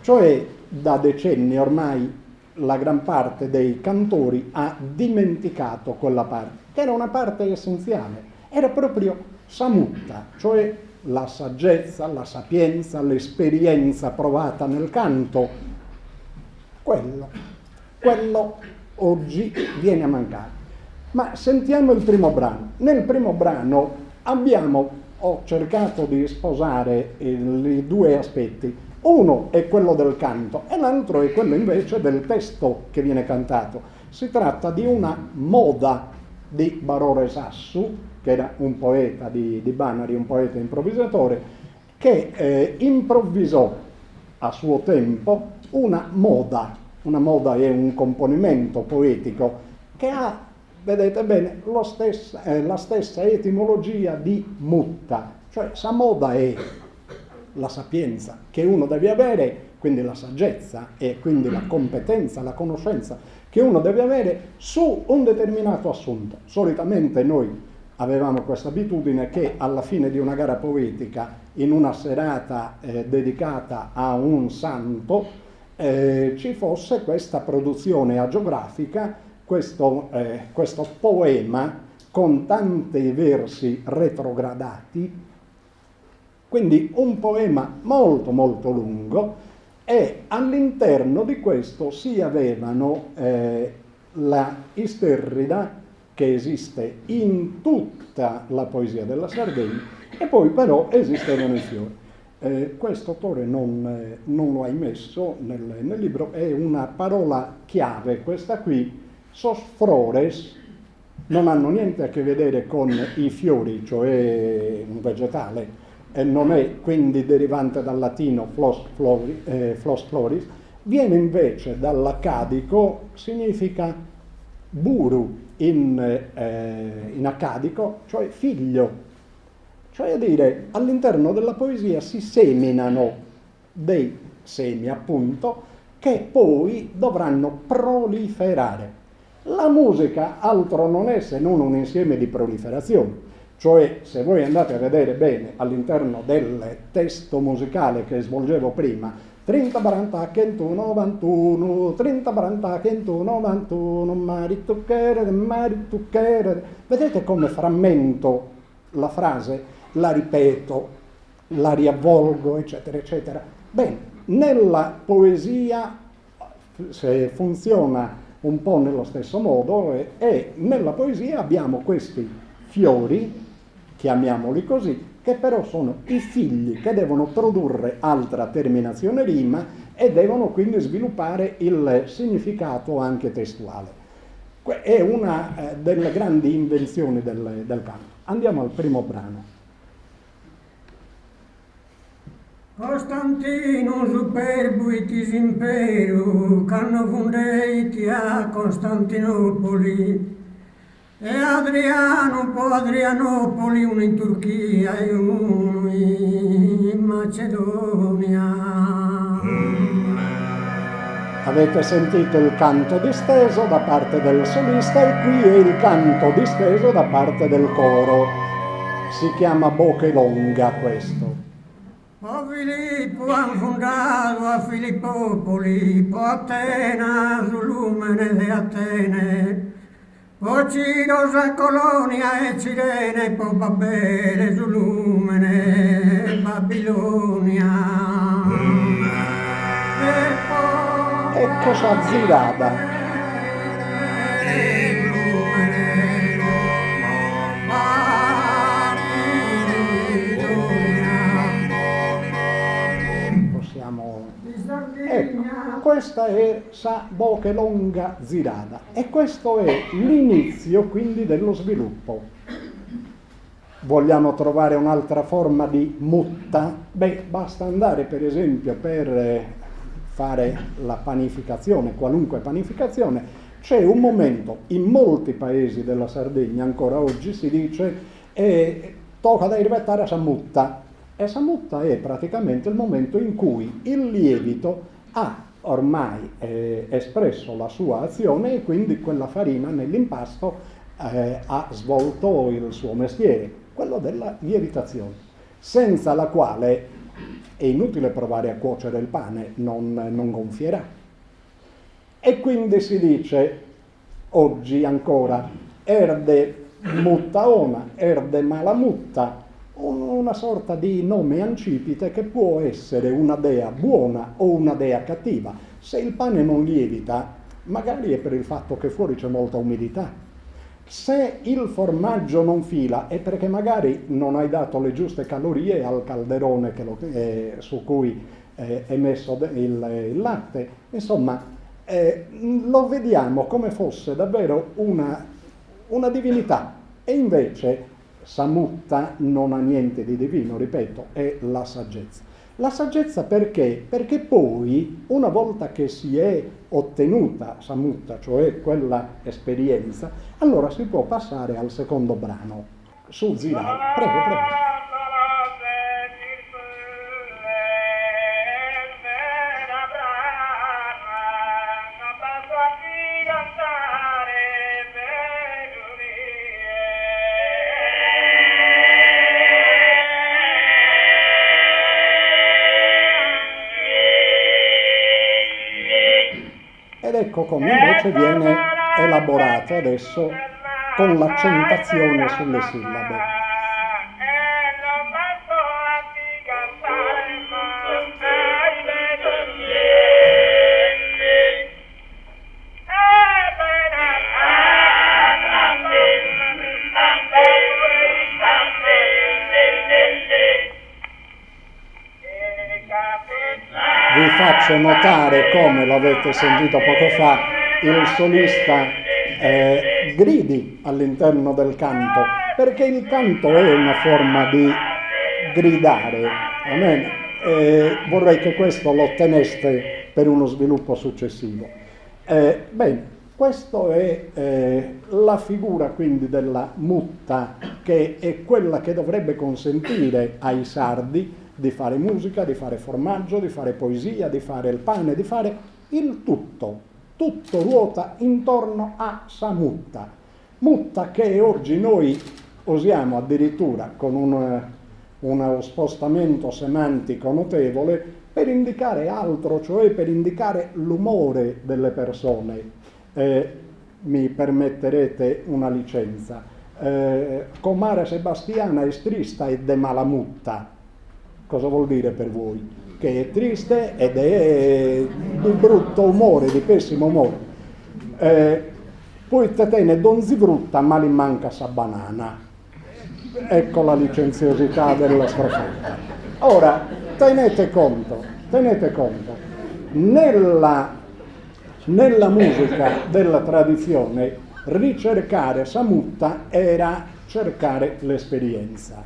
Cioè, da decenni ormai la gran parte dei cantori ha dimenticato quella parte, che era una parte essenziale, era proprio samutta, cioè la saggezza, la sapienza, l'esperienza provata nel canto. Quello oggi viene a mancare. Ma sentiamo il primo brano. Nel primo brano ho cercato di sposare i due aspetti. Uno è quello del canto e l'altro è quello invece del testo che viene cantato. Si tratta di una moda di Barore Sassu, che era un poeta di Banari, un poeta improvvisatore, che improvvisò a suo tempo una moda. Una moda è un componimento poetico che ha, vedete bene, la stessa etimologia di mutta, cioè sa moda è la sapienza che uno deve avere, quindi la saggezza e quindi la competenza, la conoscenza che uno deve avere su un determinato assunto. Solitamente noi avevamo questa abitudine che alla fine di una gara poetica, in una serata dedicata a un santo, ci fosse questa produzione agiografica, questo poema con tanti versi retrogradati, quindi un poema molto molto lungo, e all'interno di questo si avevano la isterrida, che esiste in tutta la poesia della Sardegna, e poi però esistevano i fiori. Questo autore non lo hai messo nel libro, è una parola chiave, questa qui, sos flores, non hanno niente a che vedere con i fiori, cioè un vegetale, e non è quindi derivante dal latino flos floris, viene invece dall'accadico, significa buru in accadico, cioè figlio. Cioè a dire, all'interno della poesia si seminano dei semi, appunto, che poi dovranno proliferare. La musica altro non è se non un insieme di proliferazioni. Cioè, se voi andate a vedere bene all'interno del testo musicale che svolgevo prima, 30 baranta 191, 30 baranta 191, marituchere, vedete come frammento la frase? La ripeto, la riavvolgo, eccetera, eccetera. Bene, nella poesia funziona un po' nello stesso modo e nella poesia abbiamo questi fiori, chiamiamoli così, che però sono i figli che devono produrre altra terminazione rima e devono quindi sviluppare il significato anche testuale. È una delle grandi invenzioni del canto. Andiamo al primo brano. Costantino superbuitis imperu, canno fundeiti a Costantinopoli, e Adriano po' Adrianopoli, uno in Turchia e uno in Macedonia. Avete sentito il canto disteso da parte del solista e qui è il canto disteso da parte del coro. Si chiama Bochelonga questo. Po' Filippo han fondato a Filippopoli, po' Atena sull'umene di Atene, po' Ciro a Colonia e Cirene, po' Babele sull'umene Babilonia. E cosa zirada? Ecco, questa è Sa Bochelonga Zirada e questo è l'inizio quindi dello sviluppo. Vogliamo trovare un'altra forma di mutta? Beh, basta andare per esempio per fare la panificazione, qualunque panificazione, c'è un momento in molti paesi della Sardegna, ancora oggi si dice tocca da irvettare a Samutta. E Samutta è praticamente il momento in cui il lievito ha ormai espresso la sua azione e quindi quella farina nell'impasto ha svolto il suo mestiere, quello della lievitazione, senza la quale è inutile provare a cuocere il pane, non gonfierà. E quindi si dice oggi ancora erde muttaona, erde malamutta, una sorta di nome ancipite che può essere una dea buona o una dea cattiva. Se il pane non lievita, magari è per il fatto che fuori c'è molta umidità. Se il formaggio non fila, è perché magari non hai dato le giuste calorie al calderone su cui è messo il latte. Insomma, lo vediamo come fosse davvero una divinità. E invece Samutta non ha niente di divino, ripeto, è la saggezza. La saggezza perché? Perché poi, una volta che si è ottenuta Samutta, cioè quella esperienza, allora si può passare al secondo brano. Su Zirada, prego, prego. Ed ecco come invece viene elaborato adesso con l'accentazione sulle sillabe. Vi faccio notare, come lo avete sentito poco fa, il solista gridi all'interno del canto, perché il canto è una forma di gridare. Amen. Vorrei che questo lo otteneste per uno sviluppo successivo. Bene, questa è la figura quindi della mutta, che è quella che dovrebbe consentire ai sardi di fare musica, di fare formaggio, di fare poesia, di fare il pane, di fare il tutto. Tutto ruota intorno a Samutta. Mutta che oggi noi usiamo addirittura con uno spostamento semantico notevole per indicare altro, cioè per indicare l'umore delle persone. Mi permetterete una licenza. Comare Sebastiana è trista e de malamutta. Cosa vuol dire per voi? Che è triste ed è di brutto umore, di pessimo umore. Poi te ne donzi brutta, ma li manca sa banana. ecco la licenziosità dello strofetta. Ora, tenete conto, nella musica della tradizione ricercare samutta era cercare l'esperienza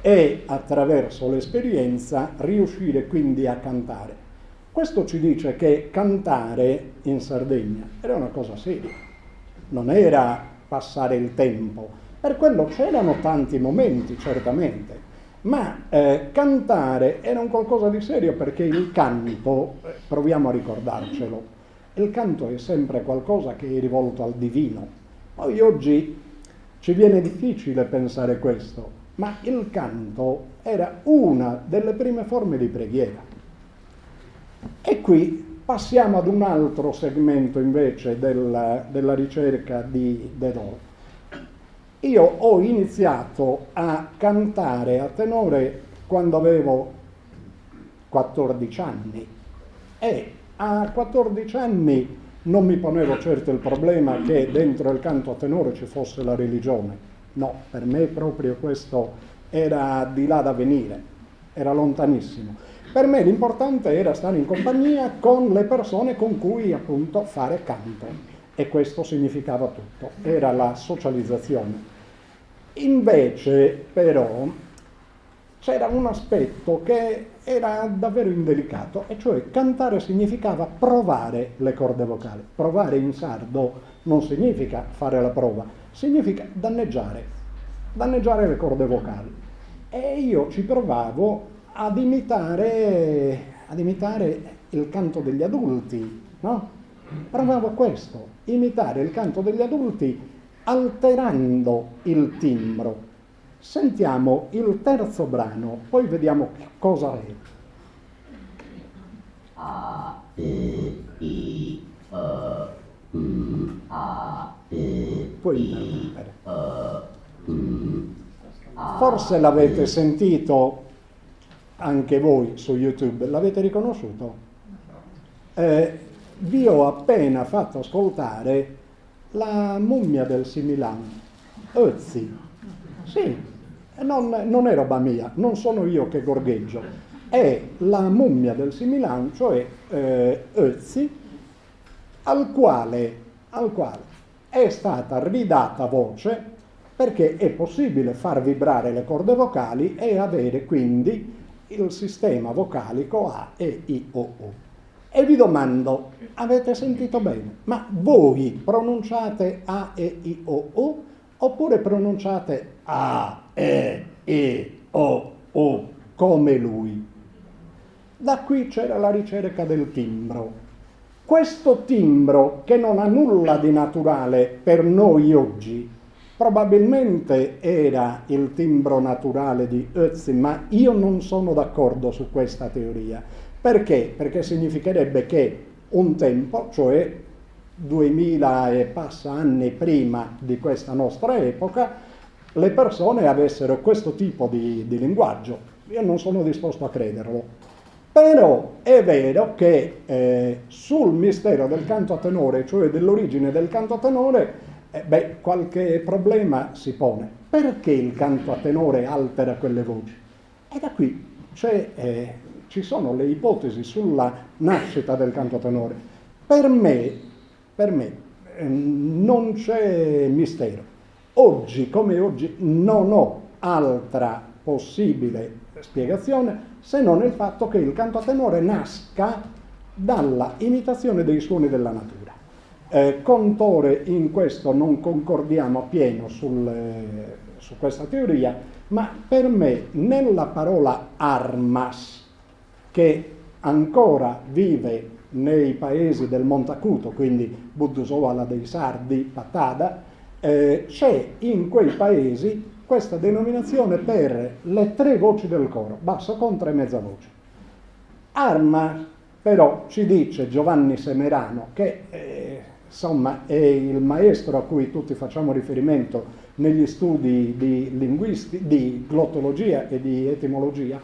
e attraverso l'esperienza riuscire quindi a cantare. Questo ci dice che cantare in Sardegna era una cosa seria, non era passare il tempo, per quello c'erano tanti momenti certamente, ma cantare era un qualcosa di serio perché il canto, proviamo a ricordarcelo, il canto è sempre qualcosa che è rivolto al divino. Poi oggi ci viene difficile pensare questo, ma il canto era una delle prime forme di preghiera. E qui passiamo ad un altro segmento invece della ricerca di Dedò. Io ho iniziato a cantare a tenore quando avevo 14 anni e a 14 anni non mi ponevo certo il problema che dentro il canto a tenore ci fosse la religione. No, per me proprio questo era di là da venire, era lontanissimo. Per me l'importante era stare in compagnia con le persone con cui appunto fare canto e questo significava tutto, era la socializzazione. Invece però c'era un aspetto che era davvero indelicato, e cioè cantare significava provare le corde vocali. Provare in sardo non significa fare la prova, significa danneggiare le corde vocali. E io ci provavo ad imitare il canto degli adulti, no? Provavo questo, imitare il canto degli adulti alterando il timbro. Sentiamo il terzo brano, poi vediamo che cosa è. A, E, I, A, E, Puoi interrompere. A. Forse l'avete sentito anche voi su YouTube, l'avete riconosciuto? Vi ho appena fatto ascoltare la mummia del Similan, Ötzi. Sì, non è roba mia, non sono io che gorgheggio, è la mummia del Similan, cioè Ötzi, al quale è stata ridata voce perché è possibile far vibrare le corde vocali e avere quindi il sistema vocalico A, E, I, O, U. E vi domando, avete sentito bene? Ma voi pronunciate A, E, I, O, U oppure pronunciate A, E, I, O, U come lui? Da qui c'era la ricerca del timbro. Questo timbro, che non ha nulla di naturale per noi oggi, probabilmente era il timbro naturale di Ötzi, ma io non sono d'accordo su questa teoria. Perché? Perché significherebbe che un tempo, cioè 2000 e passa anni prima di questa nostra epoca, le persone avessero questo tipo di linguaggio. Io non sono disposto a crederlo. Però è vero che sul mistero del canto a tenore, cioè dell'origine del canto a tenore, qualche problema si pone. Perché il canto a tenore altera quelle voci? E da qui ci sono le ipotesi sulla nascita del canto a tenore. Per me non c'è mistero. Oggi come oggi non ho altra possibile spiegazione se non il fatto che il canto a tenore nasca dalla imitazione dei suoni della natura. Con Tore in questo non concordiamo appieno su questa teoria, ma per me nella parola armas, che ancora vive nei paesi del Montacuto, quindi Buddusovala dei Sardi, Patada, c'è in quei paesi questa denominazione per le tre voci del coro, basso, contra e mezza voce. Arma, però, ci dice Giovanni Semerano, che insomma è il maestro a cui tutti facciamo riferimento negli studi di glottologia e di etimologia,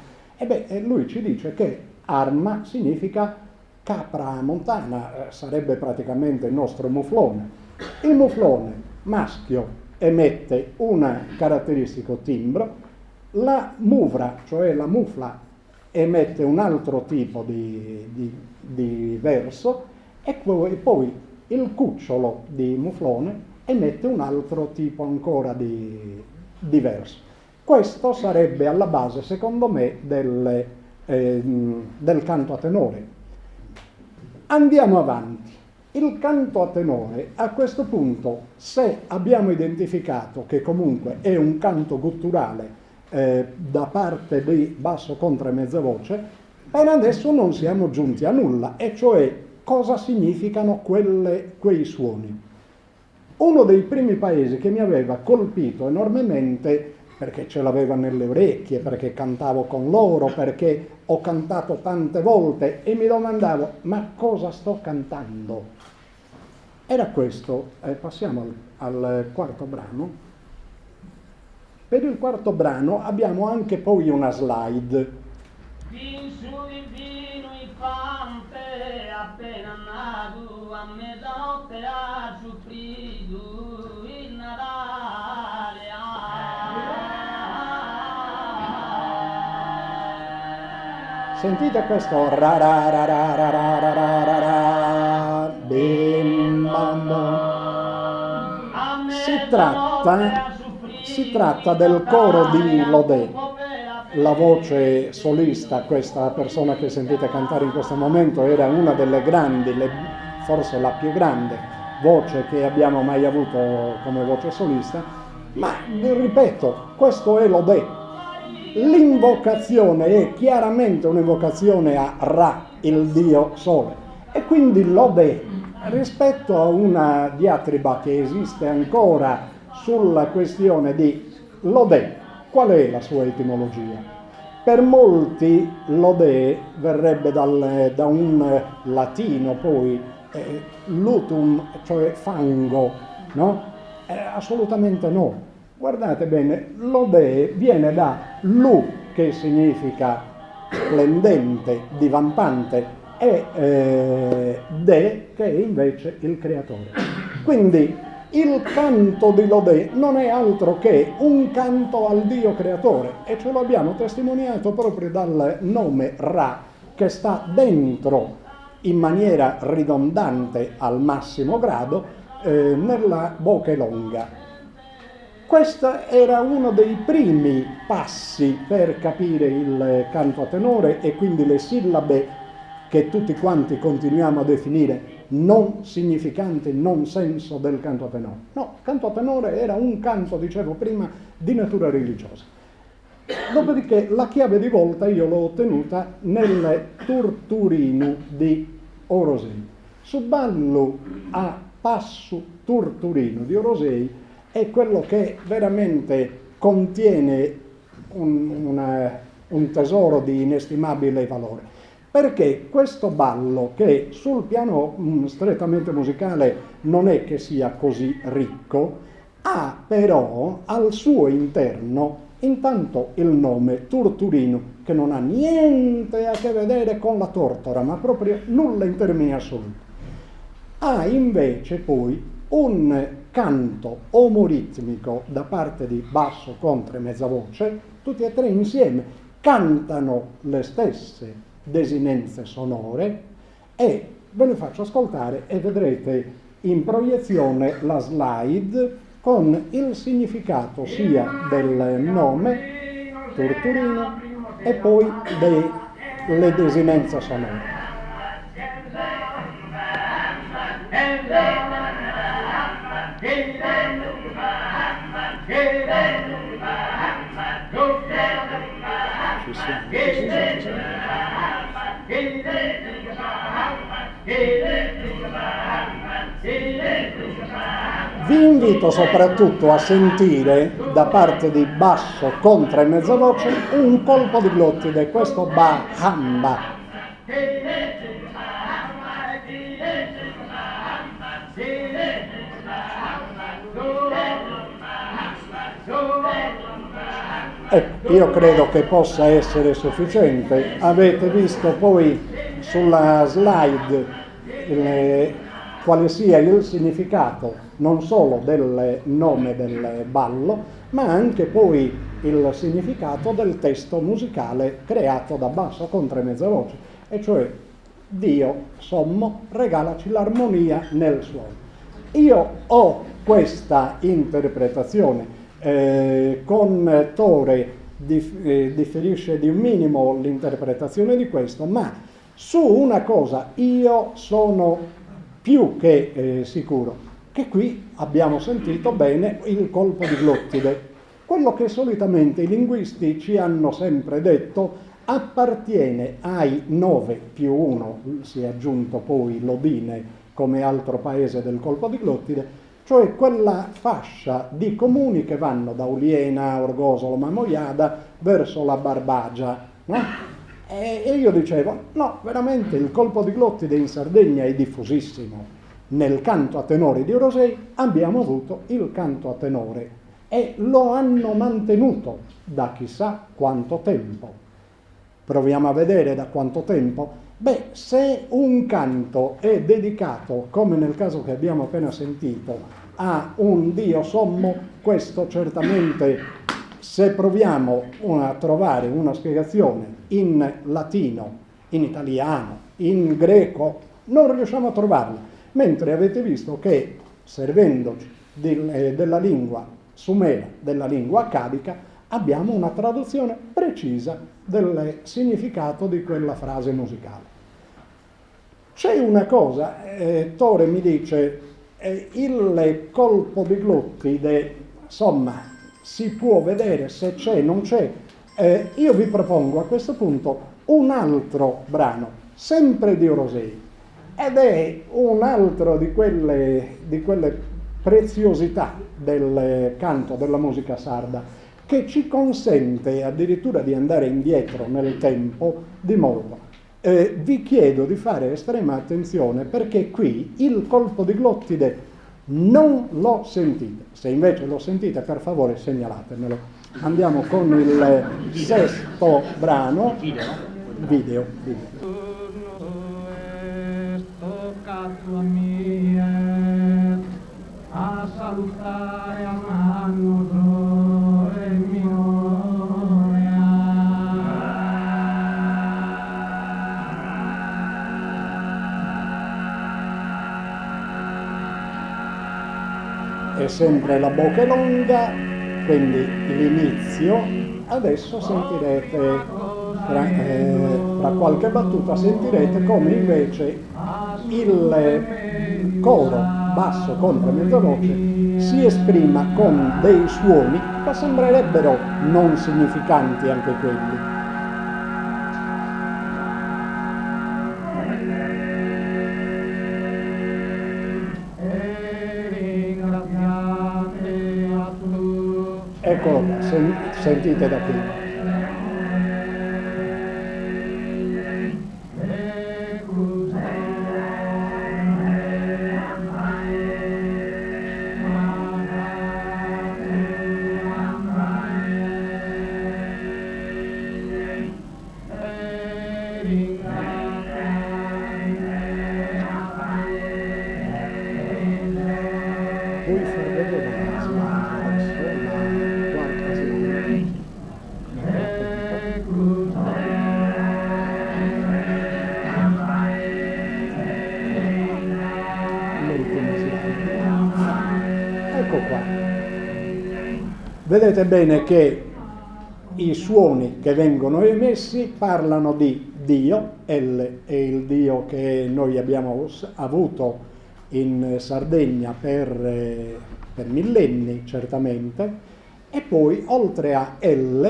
lui ci dice che arma significa capra montana, sarebbe praticamente il nostro muflone. Il muflone maschio emette un caratteristico timbro, la muvra, cioè la mufla, emette un altro tipo di verso, e poi il cucciolo di muflone emette un altro tipo ancora di verso. Questo sarebbe alla base, secondo me, del canto a tenore. Andiamo avanti. Il canto a tenore, a questo punto, se abbiamo identificato che comunque è un canto gutturale da parte di basso contra e mezza voce, per adesso non siamo giunti a nulla, e cioè cosa significano quei suoni. Uno dei primi paesi che mi aveva colpito enormemente, perché ce l'aveva nelle orecchie, perché cantavo con loro, perché ho cantato tante volte e mi domandavo: ma cosa sto cantando? Era questo. Passiamo al quarto brano. Per il quarto brano abbiamo anche poi una slide. Fin su il vino infante, appena nato, a mezzanotte ha soffrito il Natale. Sentite questo ra ra ra ra ra ra ra ra ra ra, bim bam bam. Si tratta del coro di Lodè. La voce solista, questa persona che sentite cantare in questo momento, era una delle grandi, forse la più grande voce che abbiamo mai avuto come voce solista, ma ripeto, questo è Lodè. L'invocazione è chiaramente un'invocazione a Ra, il dio sole, e quindi Lodè, rispetto a una diatriba che esiste ancora sulla questione di Lodè, qual è la sua etimologia? Per molti Lodè verrebbe da un latino poi, lutum, cioè fango, no? Assolutamente no. Guardate bene, Lodè viene da lu, che significa splendente, divampante, e de, che è invece il creatore. Quindi il canto di Lodè non è altro che un canto al Dio creatore, e ce lo abbiamo testimoniato proprio dal nome Ra, che sta dentro in maniera ridondante al massimo grado nella voce longa. Questo era uno dei primi passi per capire il canto a tenore, e quindi le sillabe che tutti quanti continuiamo a definire non significanti, non senso del canto a tenore. No, il canto a tenore era un canto, dicevo prima, di natura religiosa. Dopodiché la chiave di volta io l'ho ottenuta nel Turturino di Orosei. Su ballo a passo Turturino di Orosei è quello che veramente contiene un tesoro di inestimabile valore, perché questo ballo, che sul piano strettamente musicale non è che sia così ricco, ha però al suo interno intanto il nome Turturino, che non ha niente a che vedere con la tortora, ma proprio nulla in termini assoluti. Ha invece poi un canto omoritmico da parte di basso, contra e mezza voce, tutti e tre insieme cantano le stesse desinenze sonore, e ve le faccio ascoltare e vedrete in proiezione la slide con il significato sia del nome Turturino e poi delle desinenze sonore. Vi invito soprattutto a sentire da parte di basso, contra e mezza voce un colpo di glottide, questo Bahamba. Io credo che possa essere sufficiente. Avete visto poi sulla slide quale sia il significato non solo del nome del ballo, ma anche poi il significato del testo musicale creato da basso con tre mezze voci, e cioè Dio sommo, regalaci l'armonia nel suono. Io ho questa interpretazione, con Tore differisce di un minimo l'interpretazione di questo, ma su una cosa io sono più che sicuro, che qui abbiamo sentito bene il colpo di glottide, quello che solitamente i linguisti ci hanno sempre detto appartiene ai 9 più 1, si è aggiunto poi l'Odine come altro paese del colpo di glottide, cioè quella fascia di comuni che vanno da Uliena, Orgosolo, Mamoiada verso la Barbagia, no? E io dicevo, no, veramente il colpo di glottide in Sardegna è diffusissimo. Nel canto a tenore di Orosei abbiamo avuto il canto a tenore e lo hanno mantenuto da chissà quanto tempo. Proviamo a vedere da quanto tempo. Beh, se un canto è dedicato, come nel caso che abbiamo appena sentito, a un Dio sommo, questo certamente, se proviamo a trovare una spiegazione in latino, in italiano, in greco, non riusciamo a trovarla, mentre avete visto che, servendoci della lingua sumera, della lingua accadica, abbiamo una traduzione precisa del significato di quella frase musicale. C'è una cosa, Tore mi dice, il colpo di glottide, insomma, si può vedere se c'è, non c'è. Io vi propongo a questo punto un altro brano, sempre di Orosei, ed è un altro di quelle preziosità del canto, della musica sarda, che ci consente addirittura di andare indietro nel tempo di molto. Vi chiedo di fare estrema attenzione perché qui il colpo di glottide non lo sentite. Se invece lo sentite, per favore segnalatemelo. Andiamo con il sesto brano. Video. A salutare a mano e È sempre la bocca longa, quindi l'inizio. Adesso sentirete, fra qualche battuta, sentirete come invece il coro basso contro mezza voce si esprima con dei suoni che sembrerebbero non significanti anche quelli. Eccolo qua, sentite da qui. Puoi far vedere la quarta seconda. Ecco qua. Vedete bene che i suoni che vengono emessi parlano di Dio. L è il Dio che noi abbiamo avuto in Sardegna per millenni certamente, e poi oltre a L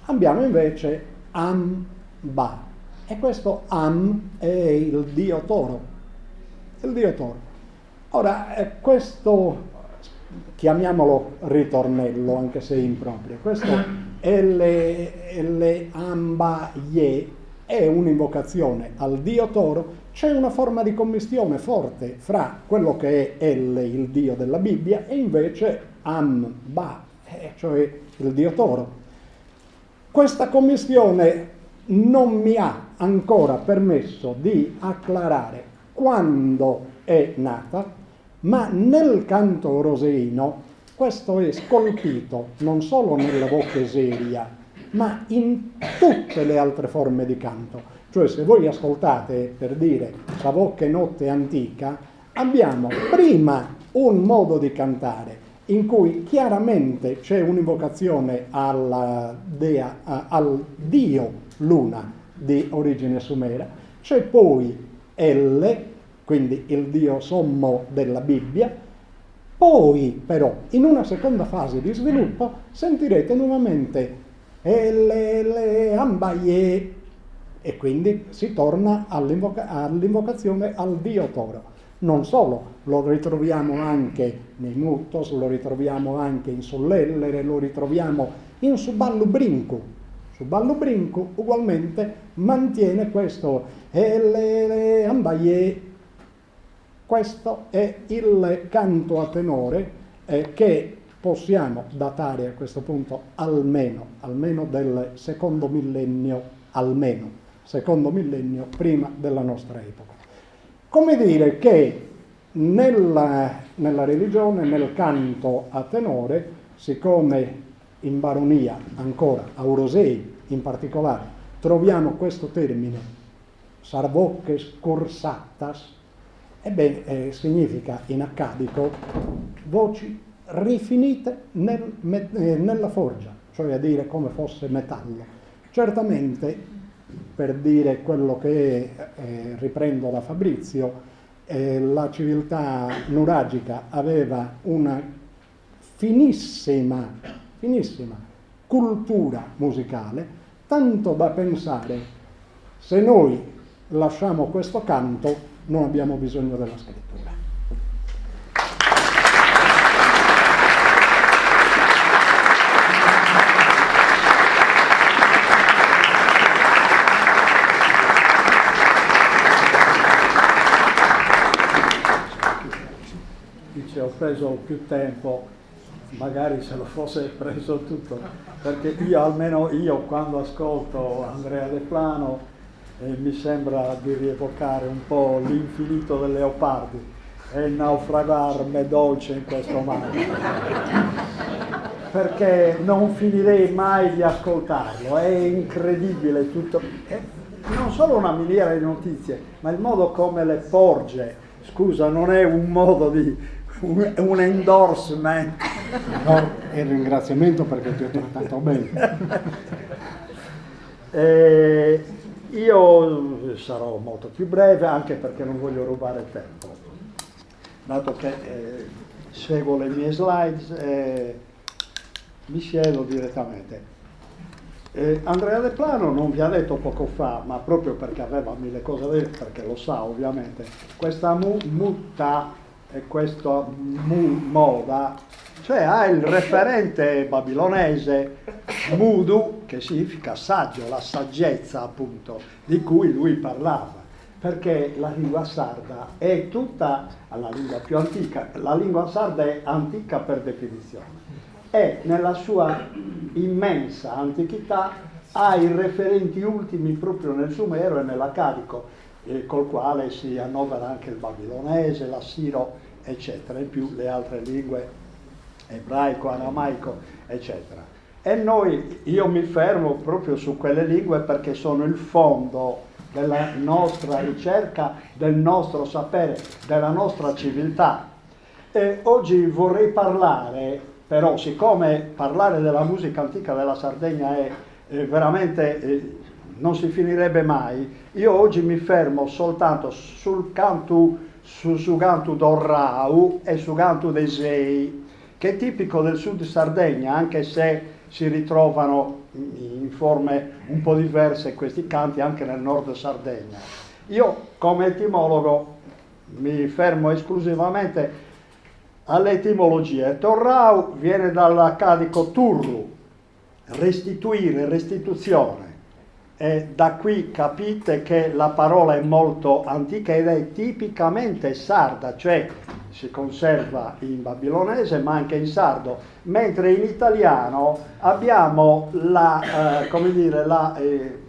abbiamo invece Amba, e questo Am è il Dio Toro, il Dio Toro. Ora questo, chiamiamolo ritornello anche se improprio, questo L Amba Ye è un'invocazione al Dio Toro. C'è una forma di commistione forte fra quello che è El, il Dio della Bibbia, e invece Amba, cioè il Dio Toro. Questa commistione non mi ha ancora permesso di acclarare quando è nata, ma nel canto roseino questo è scolpito non solo nella voce seria, ma in tutte le altre forme di canto. Cioè, se voi ascoltate, per dire, la voce notte antica, abbiamo prima un modo di cantare in cui chiaramente c'è un'invocazione al dio Luna di origine sumera, c'è poi El, quindi il dio sommo della Bibbia. Poi però in una seconda fase di sviluppo sentirete nuovamente le ambaye, e quindi si torna all'invocazione al dio toro. Non solo, lo ritroviamo anche nei mutos, lo ritroviamo anche in Sollellere, lo ritroviamo in Suballu Brincu. Suballu Brincu ugualmente mantiene questo le ambaye. Questo è il canto a tenore che possiamo datare a questo punto almeno del secondo millennio prima della nostra epoca. Come dire che nella religione, nel canto a tenore, siccome in baronia, ancora, Aurosei in particolare, troviamo questo termine, sarvoches corsattas, ebbene, significa in accadico voci rifinite nella forgia, cioè a dire come fosse metallo. Certamente, per dire quello che riprendo da Fabrizio, la civiltà nuragica aveva una finissima cultura musicale, tanto da pensare, se noi lasciamo questo canto non abbiamo bisogno della scrittura. Dice, ho preso più tempo, magari se lo fosse preso tutto, perché almeno io quando ascolto Andrea De Plano mi sembra di rievocare un po' l'infinito del Leopardi e naufragarmi dolce in questo mare, perché non finirei mai di ascoltarlo, è incredibile tutto, è non solo una miniera di notizie, ma il modo come le porge, scusa, non è un modo di un endorsement. No, è il ringraziamento perché ti ho trattato bene. Io sarò molto più breve, anche perché non voglio rubare tempo, dato che seguo le mie slides e mi siedo direttamente. Andrea De Plano non vi ha detto poco fa, ma proprio perché aveva mille cose da dire, perché lo sa ovviamente, questa mutta e questa moda, cioè ha il referente babilonese Mudu, che significa saggio, la saggezza appunto, di cui lui parlava, perché la lingua sarda è tutta la lingua più antica, la lingua sarda è antica per definizione, e nella sua immensa antichità ha i referenti ultimi proprio nel sumero e nell'accadico, col quale si annovera anche il babilonese, l'assiro, eccetera, in più le altre lingue, ebraico, aramaico, eccetera. E io mi fermo proprio su quelle lingue perché sono il fondo della nostra ricerca, del nostro sapere, della nostra civiltà. E oggi vorrei parlare, però, siccome parlare della musica antica della Sardegna è veramente non si finirebbe mai, io oggi mi fermo soltanto sul canto, su canto d'Orrau e su canto dei Sei, che è tipico del sud Sardegna, anche se si ritrovano in forme un po' diverse questi canti anche nel nord Sardegna. Io come etimologo mi fermo esclusivamente alle etimologie. Torrau viene dall'accadico turru, restituire, restituzione. E da qui capite che la parola è molto antica ed è tipicamente sarda, cioè si conserva in babilonese ma anche in sardo, mentre in italiano abbiamo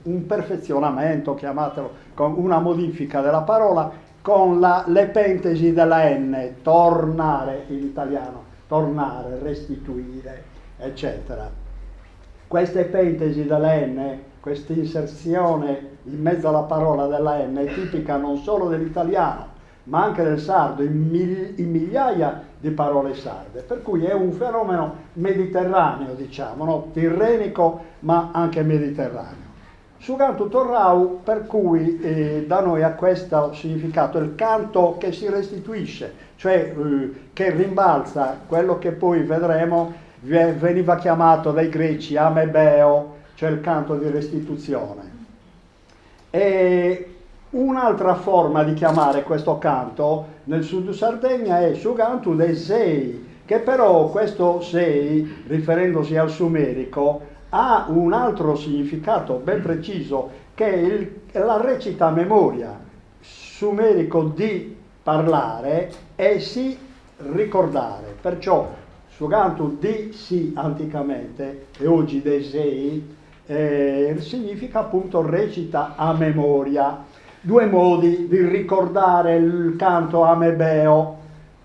un perfezionamento, chiamatelo, con una modifica della parola con l'epentesi della N, tornare in italiano, tornare, restituire, eccetera. Questa epentesi della N, questa inserzione in mezzo alla parola della N è tipica non solo dell'italiano, ma anche del sardo, in migliaia di parole sarde, per cui è un fenomeno mediterraneo, diciamo, no? Tirrenico, ma anche mediterraneo. Su canto torrau, per cui da noi ha questo significato, il canto che si restituisce, cioè che rimbalza, quello che poi vedremo veniva chiamato dai greci amebeo, cioè il canto di restituzione. E un'altra forma di chiamare questo canto nel sud Sardegna è su canto dei sei, che però questo sei, riferendosi al sumerico, ha un altro significato ben preciso, che è la recita a memoria, sumerico di parlare e si ricordare. Perciò su canto di si anticamente e oggi dei sei significa appunto recita a memoria. Due modi di ricordare il canto amebeo,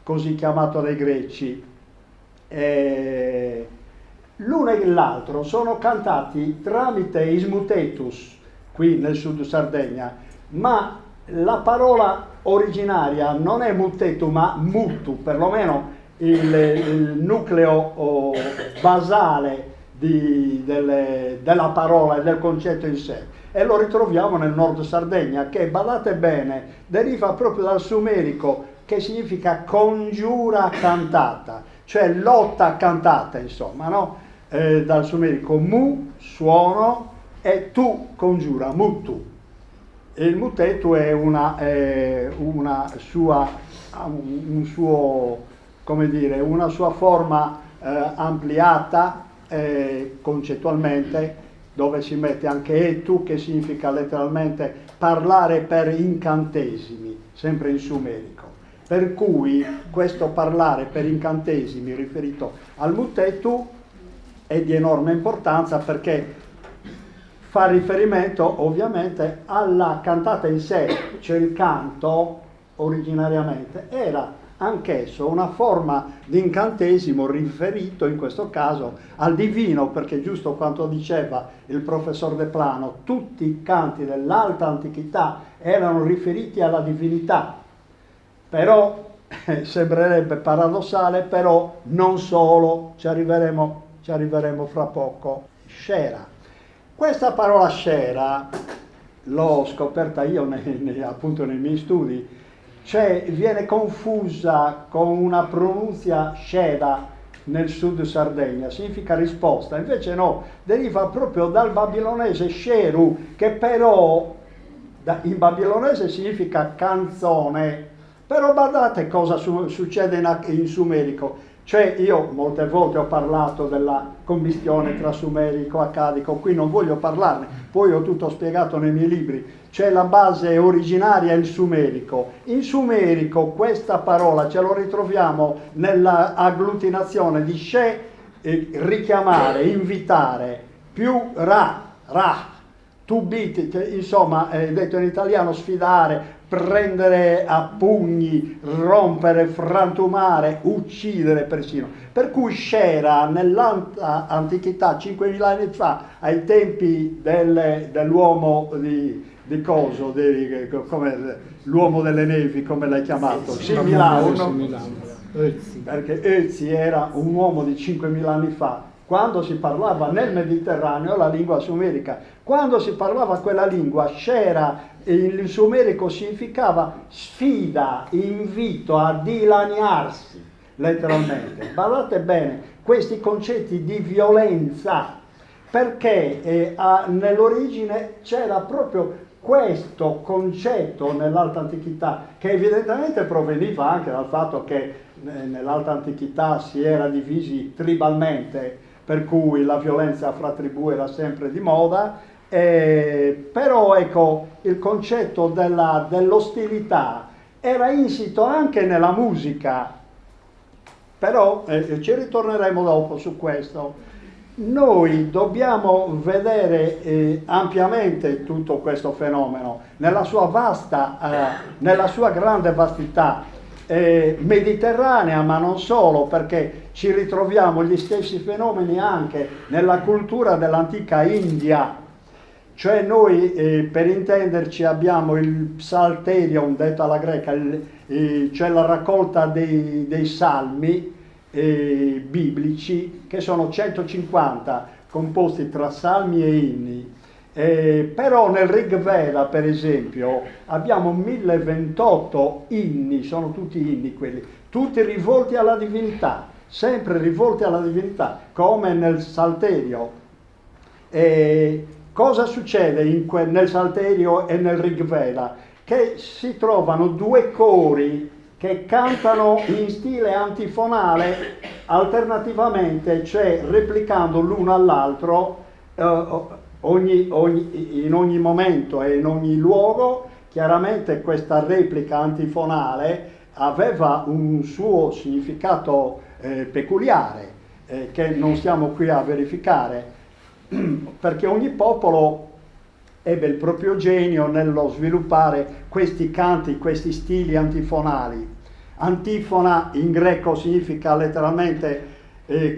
così chiamato dai greci. L'uno e l'altro sono cantati tramite ismutetus, qui nel sud Sardegna, ma la parola originaria non è mutetu, ma mutu, perlomeno il nucleo basale della parola e del concetto in sé. E lo ritroviamo nel nord Sardegna, che, badate bene, deriva proprio dal sumerico, che significa congiura cantata, cioè lotta cantata, insomma, no? Dal sumerico mu, suono, e tu, congiura, mutu. E il mutetu è una sua forma ampliata concettualmente, dove si mette anche etu, che significa letteralmente parlare per incantesimi, sempre in sumerico. Per cui questo parlare per incantesimi riferito al mutetu è di enorme importanza, perché fa riferimento ovviamente alla cantata in sé, cioè il canto originariamente era anch'esso una forma di incantesimo riferito in questo caso al divino, perché giusto quanto diceva il professor De Plano, tutti i canti dell'alta antichità erano riferiti alla divinità. Però sembrerebbe paradossale, però non solo, ci arriveremo fra poco. Scera. Questa parola scera l'ho scoperta io appunto nei miei studi, cioè viene confusa con una pronunzia sceda nel sud Sardegna, significa risposta, invece no, deriva proprio dal babilonese sheru, che però in babilonese significa canzone. Però guardate cosa succede in sumerico, cioè io molte volte ho parlato della commistione tra sumerico e accadico, qui non voglio parlarne, poi ho tutto spiegato nei miei libri, c'è la base originaria il sumerico. In sumerico questa parola ce lo ritroviamo nella agglutinazione di she, richiamare, invitare, più ra, to beat, insomma, detto in italiano sfidare, prendere a pugni, rompere, frantumare, uccidere persino. Per cui Scera nell'alta antichità, 5.000 anni fa, ai tempi dell'uomo come l'uomo delle nevi, come l'hai chiamato, Similauno, perché Ötzi era un uomo di 5.000 anni fa. Quando si parlava nel Mediterraneo la lingua sumerica, quando si parlava quella lingua, Scera in sumerico significava sfida, invito a dilaniarsi, letteralmente. Guardate bene questi concetti di violenza, perché nell'origine c'era proprio questo concetto nell'alta antichità, che evidentemente proveniva anche dal fatto che nell'alta antichità si era divisi tribalmente, per cui la violenza fra tribù era sempre di moda, però ecco, il concetto dell'ostilità era insito anche nella musica, però ci ritorneremo dopo su questo. noi dobbiamo vedere ampiamente tutto questo fenomeno nella sua nella sua grande vastità mediterranea, ma non solo, perché ci ritroviamo gli stessi fenomeni anche nella cultura dell'antica India. Cioè noi, per intenderci, abbiamo il Psalterion, detto alla greca, cioè la raccolta dei salmi biblici, che sono 150, composti tra salmi e inni. Però nel Rig Veda, per esempio, abbiamo 1028 inni, sono tutti inni quelli, tutti rivolti alla divinità, sempre rivolti alla divinità, come nel Salterio. Cosa succede nel Salterio e nel Rig Veda? Che si trovano due cori che cantano in stile antifonale alternativamente, cioè replicando l'uno all'altro in ogni momento e in ogni luogo. Chiaramente questa replica antifonale aveva un suo significato peculiare che non stiamo qui a verificare, perché ogni popolo ebbe il proprio genio nello sviluppare questi canti, questi stili antifonali. Antifona in greco significa letteralmente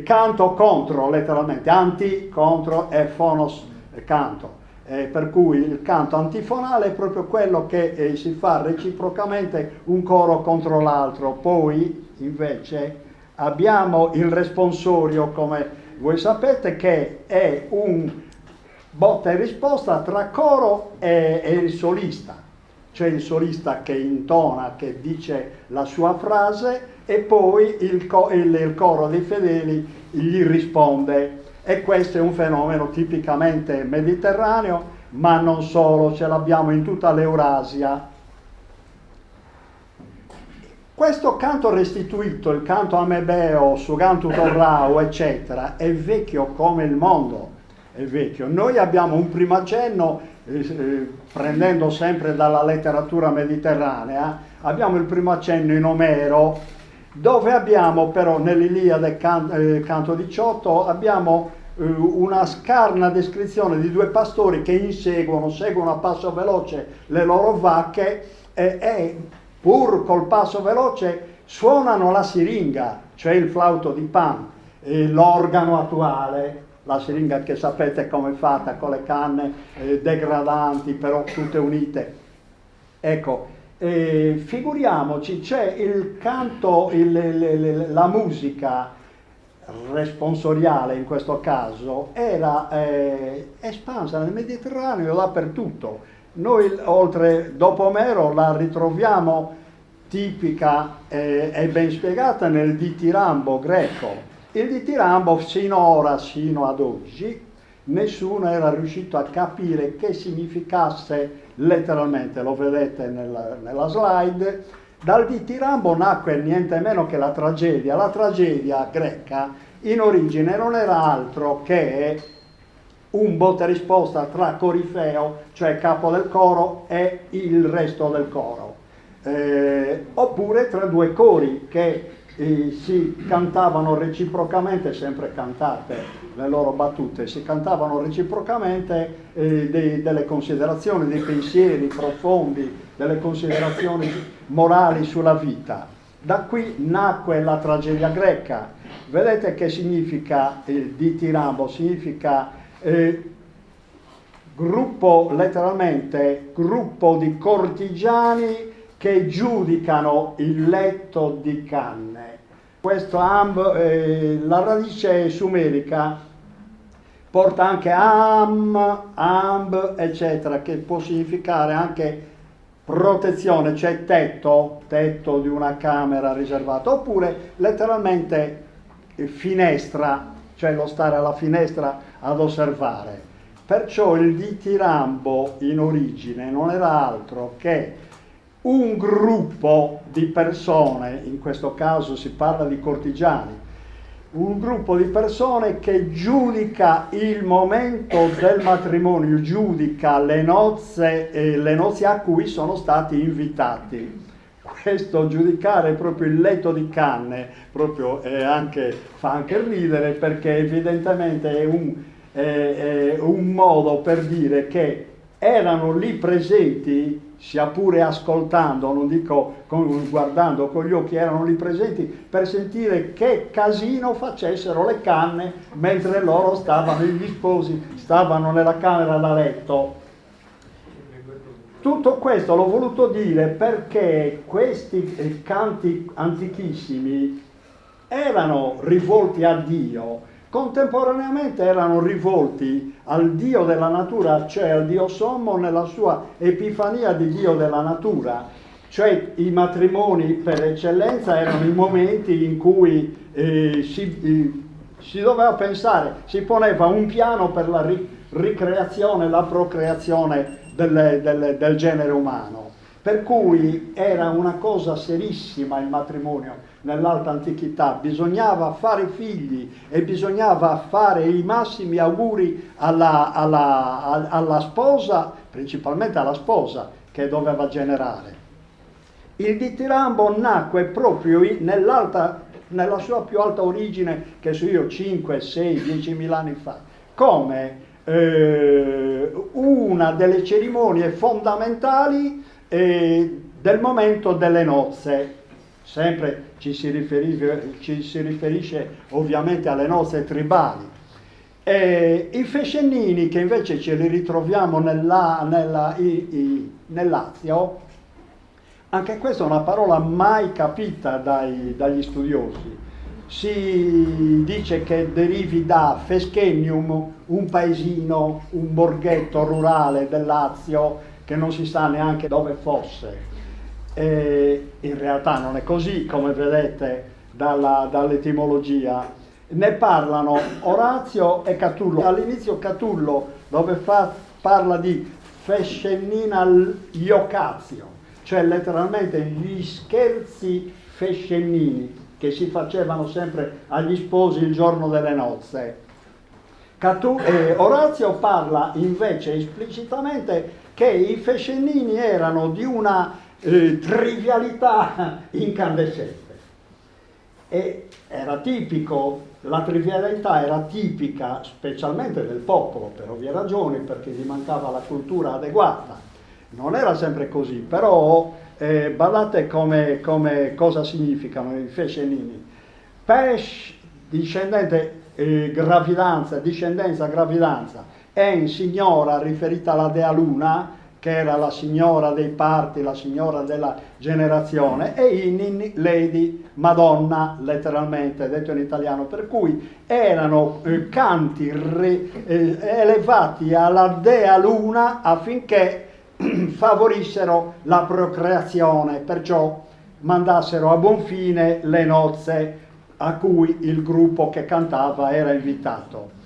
canto contro, letteralmente, anti, contro e phonos, canto. Per cui il canto antifonale è proprio quello che si fa reciprocamente un coro contro l'altro. Poi invece abbiamo il responsorio, come voi sapete, che è un botta e risposta tra coro e il solista, cioè il solista che intona, che dice la sua frase e poi il coro dei fedeli gli risponde. E questo è un fenomeno tipicamente mediterraneo, ma non solo, ce l'abbiamo in tutta l'Eurasia. Questo canto restituito, il canto amebeo, sugantu torrao, eccetera, è vecchio come il mondo, è vecchio. Noi abbiamo un primo accenno, prendendo sempre dalla letteratura mediterranea, abbiamo il primo accenno in Omero, dove abbiamo però nell'Iliade canto 18, abbiamo una scarna descrizione di due pastori che seguono a passo veloce le loro vacche e pur col passo veloce suonano la siringa, cioè il flauto di Pan, l'organo attuale, la siringa che sapete come è fatta, con le canne degradanti, però tutte unite. Ecco, figuriamoci, c'è il canto, la musica responsoriale in questo caso era espansa nel Mediterraneo dappertutto. Noi dopo Omero la ritroviamo tipica e ben spiegata nel ditirambo greco. Il ditirambo sino ad oggi nessuno era riuscito a capire che significasse letteralmente, lo vedete nella slide. Dal ditirambo nacque niente meno che la tragedia. La tragedia greca in origine non era altro che un botta e risposta tra corifeo, cioè capo del coro, e il resto del coro, oppure tra due cori che si cantavano reciprocamente, sempre cantate le loro battute, si cantavano reciprocamente delle considerazioni, dei pensieri profondi, delle considerazioni morali sulla vita. Da qui nacque la tragedia greca. Vedete che significa il ditirambo? Significa gruppo, letteralmente gruppo di cortigiani che giudicano il letto di canne. Questo la radice sumerica porta anche amb, eccetera, che può significare anche protezione, cioè tetto di una camera riservata, oppure letteralmente finestra, cioè lo stare alla finestra ad osservare. Perciò il ditirambo in origine non era altro che un gruppo di persone, in questo caso si parla di cortigiani, un gruppo di persone che giudica il momento del matrimonio, giudica le nozze a cui sono stati invitati. questo giudicare proprio il letto di canne proprio fa anche ridere, perché evidentemente è un modo per dire che erano lì presenti, sia pure ascoltando, non dico guardando con gli occhi, erano lì presenti per sentire che casino facessero le canne mentre loro stavano, gli sposi stavano nella camera da letto. Tutto questo l'ho voluto dire perché questi canti antichissimi erano rivolti a Dio, contemporaneamente erano rivolti al Dio della natura, cioè al Dio sommo nella sua epifania di Dio della natura. Cioè i matrimoni per eccellenza erano i momenti in cui si doveva pensare, si poneva un piano per la ricreazione, la procreazione del genere umano. Per cui era una cosa serissima il matrimonio nell'alta antichità, bisognava fare figli e bisognava fare i massimi auguri alla sposa, principalmente alla sposa che doveva generare. Il ditirambo nacque proprio nella sua più alta origine, che so io, 5, 6, 10.000 anni fa, come una delle cerimonie fondamentali del momento delle nozze. Sempre ci si riferisce ovviamente alle nozze tribali. I fescennini, che invece ce li ritroviamo nel Lazio, anche questa è una parola mai capita dagli studiosi. Si dice che derivi da Feschennium, un paesino, un borghetto rurale del Lazio che non si sa neanche dove fosse. In realtà non è così, come vedete dall'etimologia. Ne parlano Orazio e Catullo. All'inizio Catullo, dove parla di Fescennina Iocazio, cioè letteralmente gli scherzi fescennini che si facevano sempre agli sposi il giorno delle nozze. Orazio parla invece esplicitamente che i fescennini erano di una trivialità incandescente. E era tipico, la trivialità era tipica specialmente del popolo, per ovvie ragioni, perché gli mancava la cultura adeguata. Non era sempre così, però badate come cosa significano i fescennini. Pesh, discendenza, gravidanza, en, signora, riferita alla dea Luna, che era la signora dei parti, la signora della generazione, e in lady, Madonna, letteralmente, detto in italiano, per cui erano canti elevati alla dea Luna affinché favorissero la procreazione, perciò mandassero a buon fine le nozze a cui il gruppo che cantava era invitato.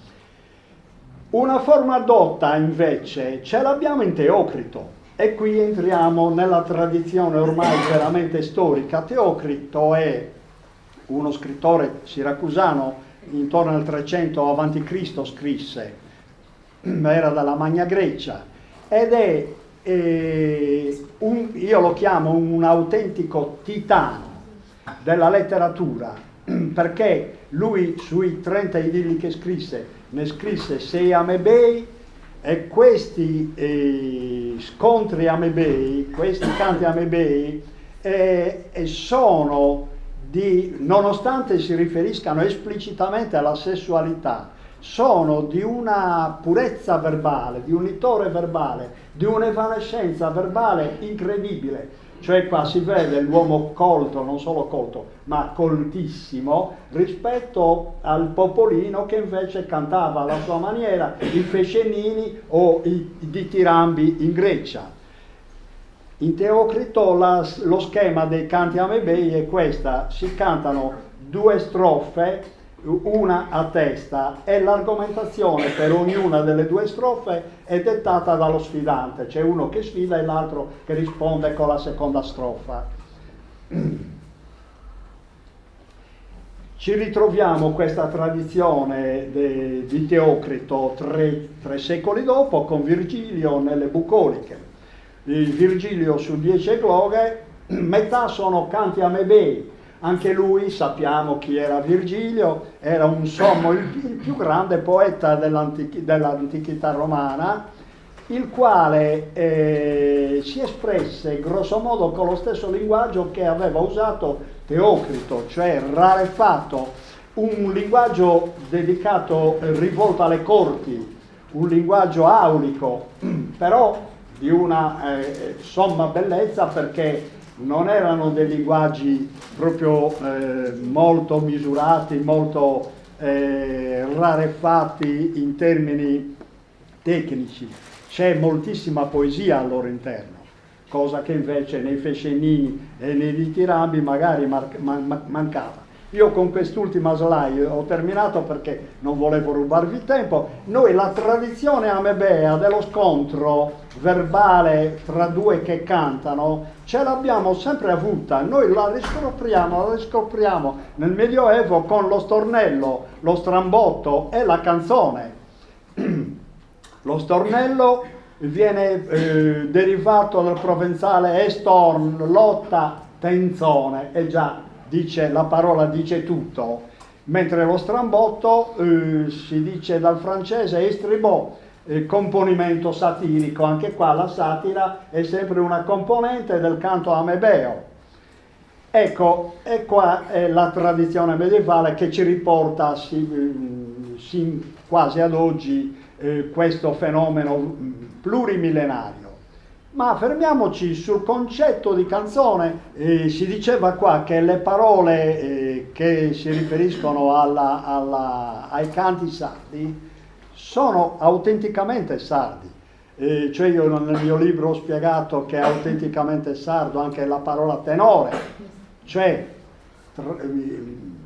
Una forma dotta invece ce l'abbiamo in Teocrito, e qui entriamo nella tradizione ormai veramente storica. Teocrito è uno scrittore siracusano, intorno al 300 a.C. scrisse, era dalla Magna Grecia, ed è io lo chiamo un autentico titano della letteratura, perché lui sui 30 idilli che scrisse ne scrisse 6 amebei, e questi scontri amebei, questi canti amebei sono nonostante si riferiscano esplicitamente alla sessualità, sono di una purezza verbale, di un unitore verbale, di un'evanescenza verbale incredibile. Cioè qua si vede l'uomo colto, non solo colto, ma coltissimo, rispetto al popolino che invece cantava alla sua maniera i fescennini o i ditirambi in Grecia. In Teocrito lo schema dei canti amebei è questa: si cantano 2 strofe, una a testa, e l'argomentazione per ognuna delle 2 strofe è dettata dallo sfidante. C'è uno che sfida e l'altro che risponde con la seconda strofa. Ci ritroviamo questa tradizione di Teocrito 3 secoli dopo con Virgilio nelle Bucoliche. Virgilio su 10 egloghe metà sono canti amebei. Anche lui, sappiamo chi era Virgilio, era un sommo, il più grande poeta dell'antichità romana, il quale si espresse grossomodo con lo stesso linguaggio che aveva usato Teocrito, cioè rarefatto, un linguaggio dedicato, rivolto alle corti, un linguaggio aulico, però di una somma bellezza, perché non erano dei linguaggi proprio molto misurati, molto rarefatti in termini tecnici. C'è moltissima poesia al loro interno, cosa che invece nei Fescennini e nei Ditirabi magari mancava. Io con quest'ultima slide ho terminato perché non volevo rubarvi tempo. Noi la tradizione amebea dello scontro verbale tra due che cantano ce l'abbiamo sempre avuta. Noi la riscopriamo nel Medioevo con lo stornello, lo strambotto e la canzone. Lo stornello viene derivato dal provenzale estorn, lotta, tenzone, e già la parola dice tutto, mentre lo strambotto si dice dal francese estribò, componimento satirico. Anche qua la satira è sempre una componente del canto amebeo. Ecco, e qua è la tradizione medievale che ci riporta quasi ad oggi questo fenomeno plurimillenario. Ma fermiamoci sul concetto di canzone. Si diceva qua che le parole che si riferiscono ai canti sardi sono autenticamente sardi. Cioè io nel mio libro ho spiegato che è autenticamente sardo anche la parola tenore, cioè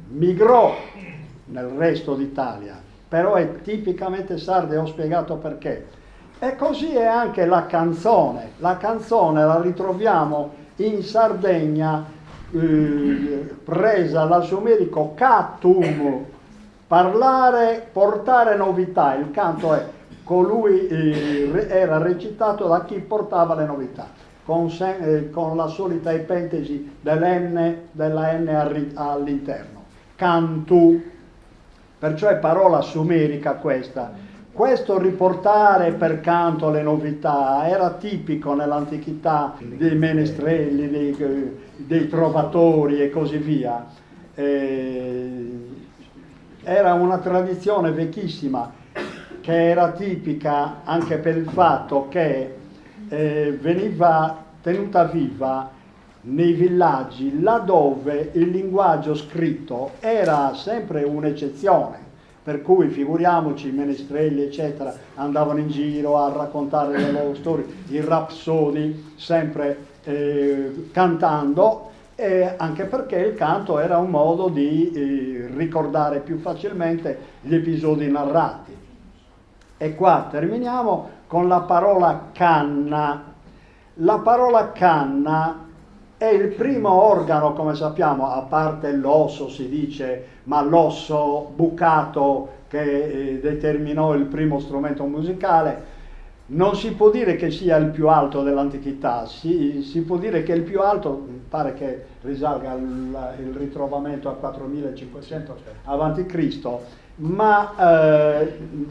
migrò nel resto d'Italia, però è tipicamente sarda, e ho spiegato perché. E così è anche la canzone. La canzone la ritroviamo in Sardegna, presa dal sumerico catum, parlare, portare novità. Il canto è colui, era recitato da chi portava le novità, con la solita epentesi della N all'interno. Cantu, perciò è parola sumerica questa. Questo riportare per canto le novità era tipico nell'antichità dei menestrelli, dei trovatori e così via. Era una tradizione vecchissima che era tipica anche per il fatto che veniva tenuta viva nei villaggi laddove il linguaggio scritto era sempre un'eccezione. Per cui figuriamoci, i menestrelli eccetera andavano in giro a raccontare le loro storie, i rapsodi, sempre cantando, anche perché il canto era un modo di ricordare più facilmente gli episodi narrati. E qua terminiamo con la parola canna. La parola canna è il primo organo, come sappiamo, a parte l'osso si dice, ma l'osso bucato che determinò il primo strumento musicale, non si può dire che sia il più alto dell'antichità, si può dire che il più alto, pare che risalga il ritrovamento a 4500 avanti Cristo, ma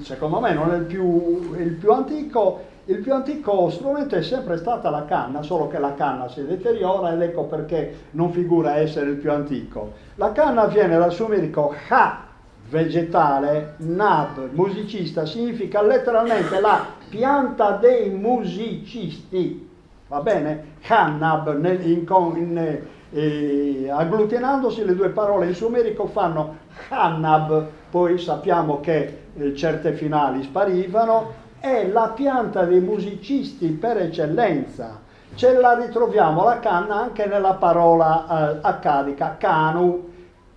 secondo me non è il più antico. Il più antico strumento è sempre stata la canna, solo che la canna si deteriora ed ecco perché non figura essere il più antico. La canna viene dal sumerico ha, vegetale, nab, musicista, significa letteralmente la pianta dei musicisti, va bene? Hannab, agglutinandosi le due parole in sumerico fanno Hannab, poi sappiamo che certe finali sparivano. È la pianta dei musicisti per eccellenza. Ce la ritroviamo la canna anche nella parola accadica, canu,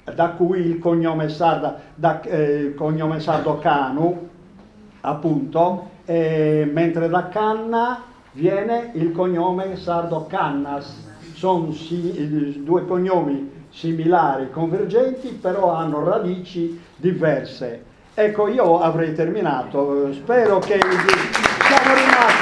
da cui il cognome sardo canu, appunto, mentre da canna viene il cognome sardo cannas. Sono due cognomi similari, convergenti, però hanno radici diverse. Ecco, io avrei terminato, spero che siamo rimasti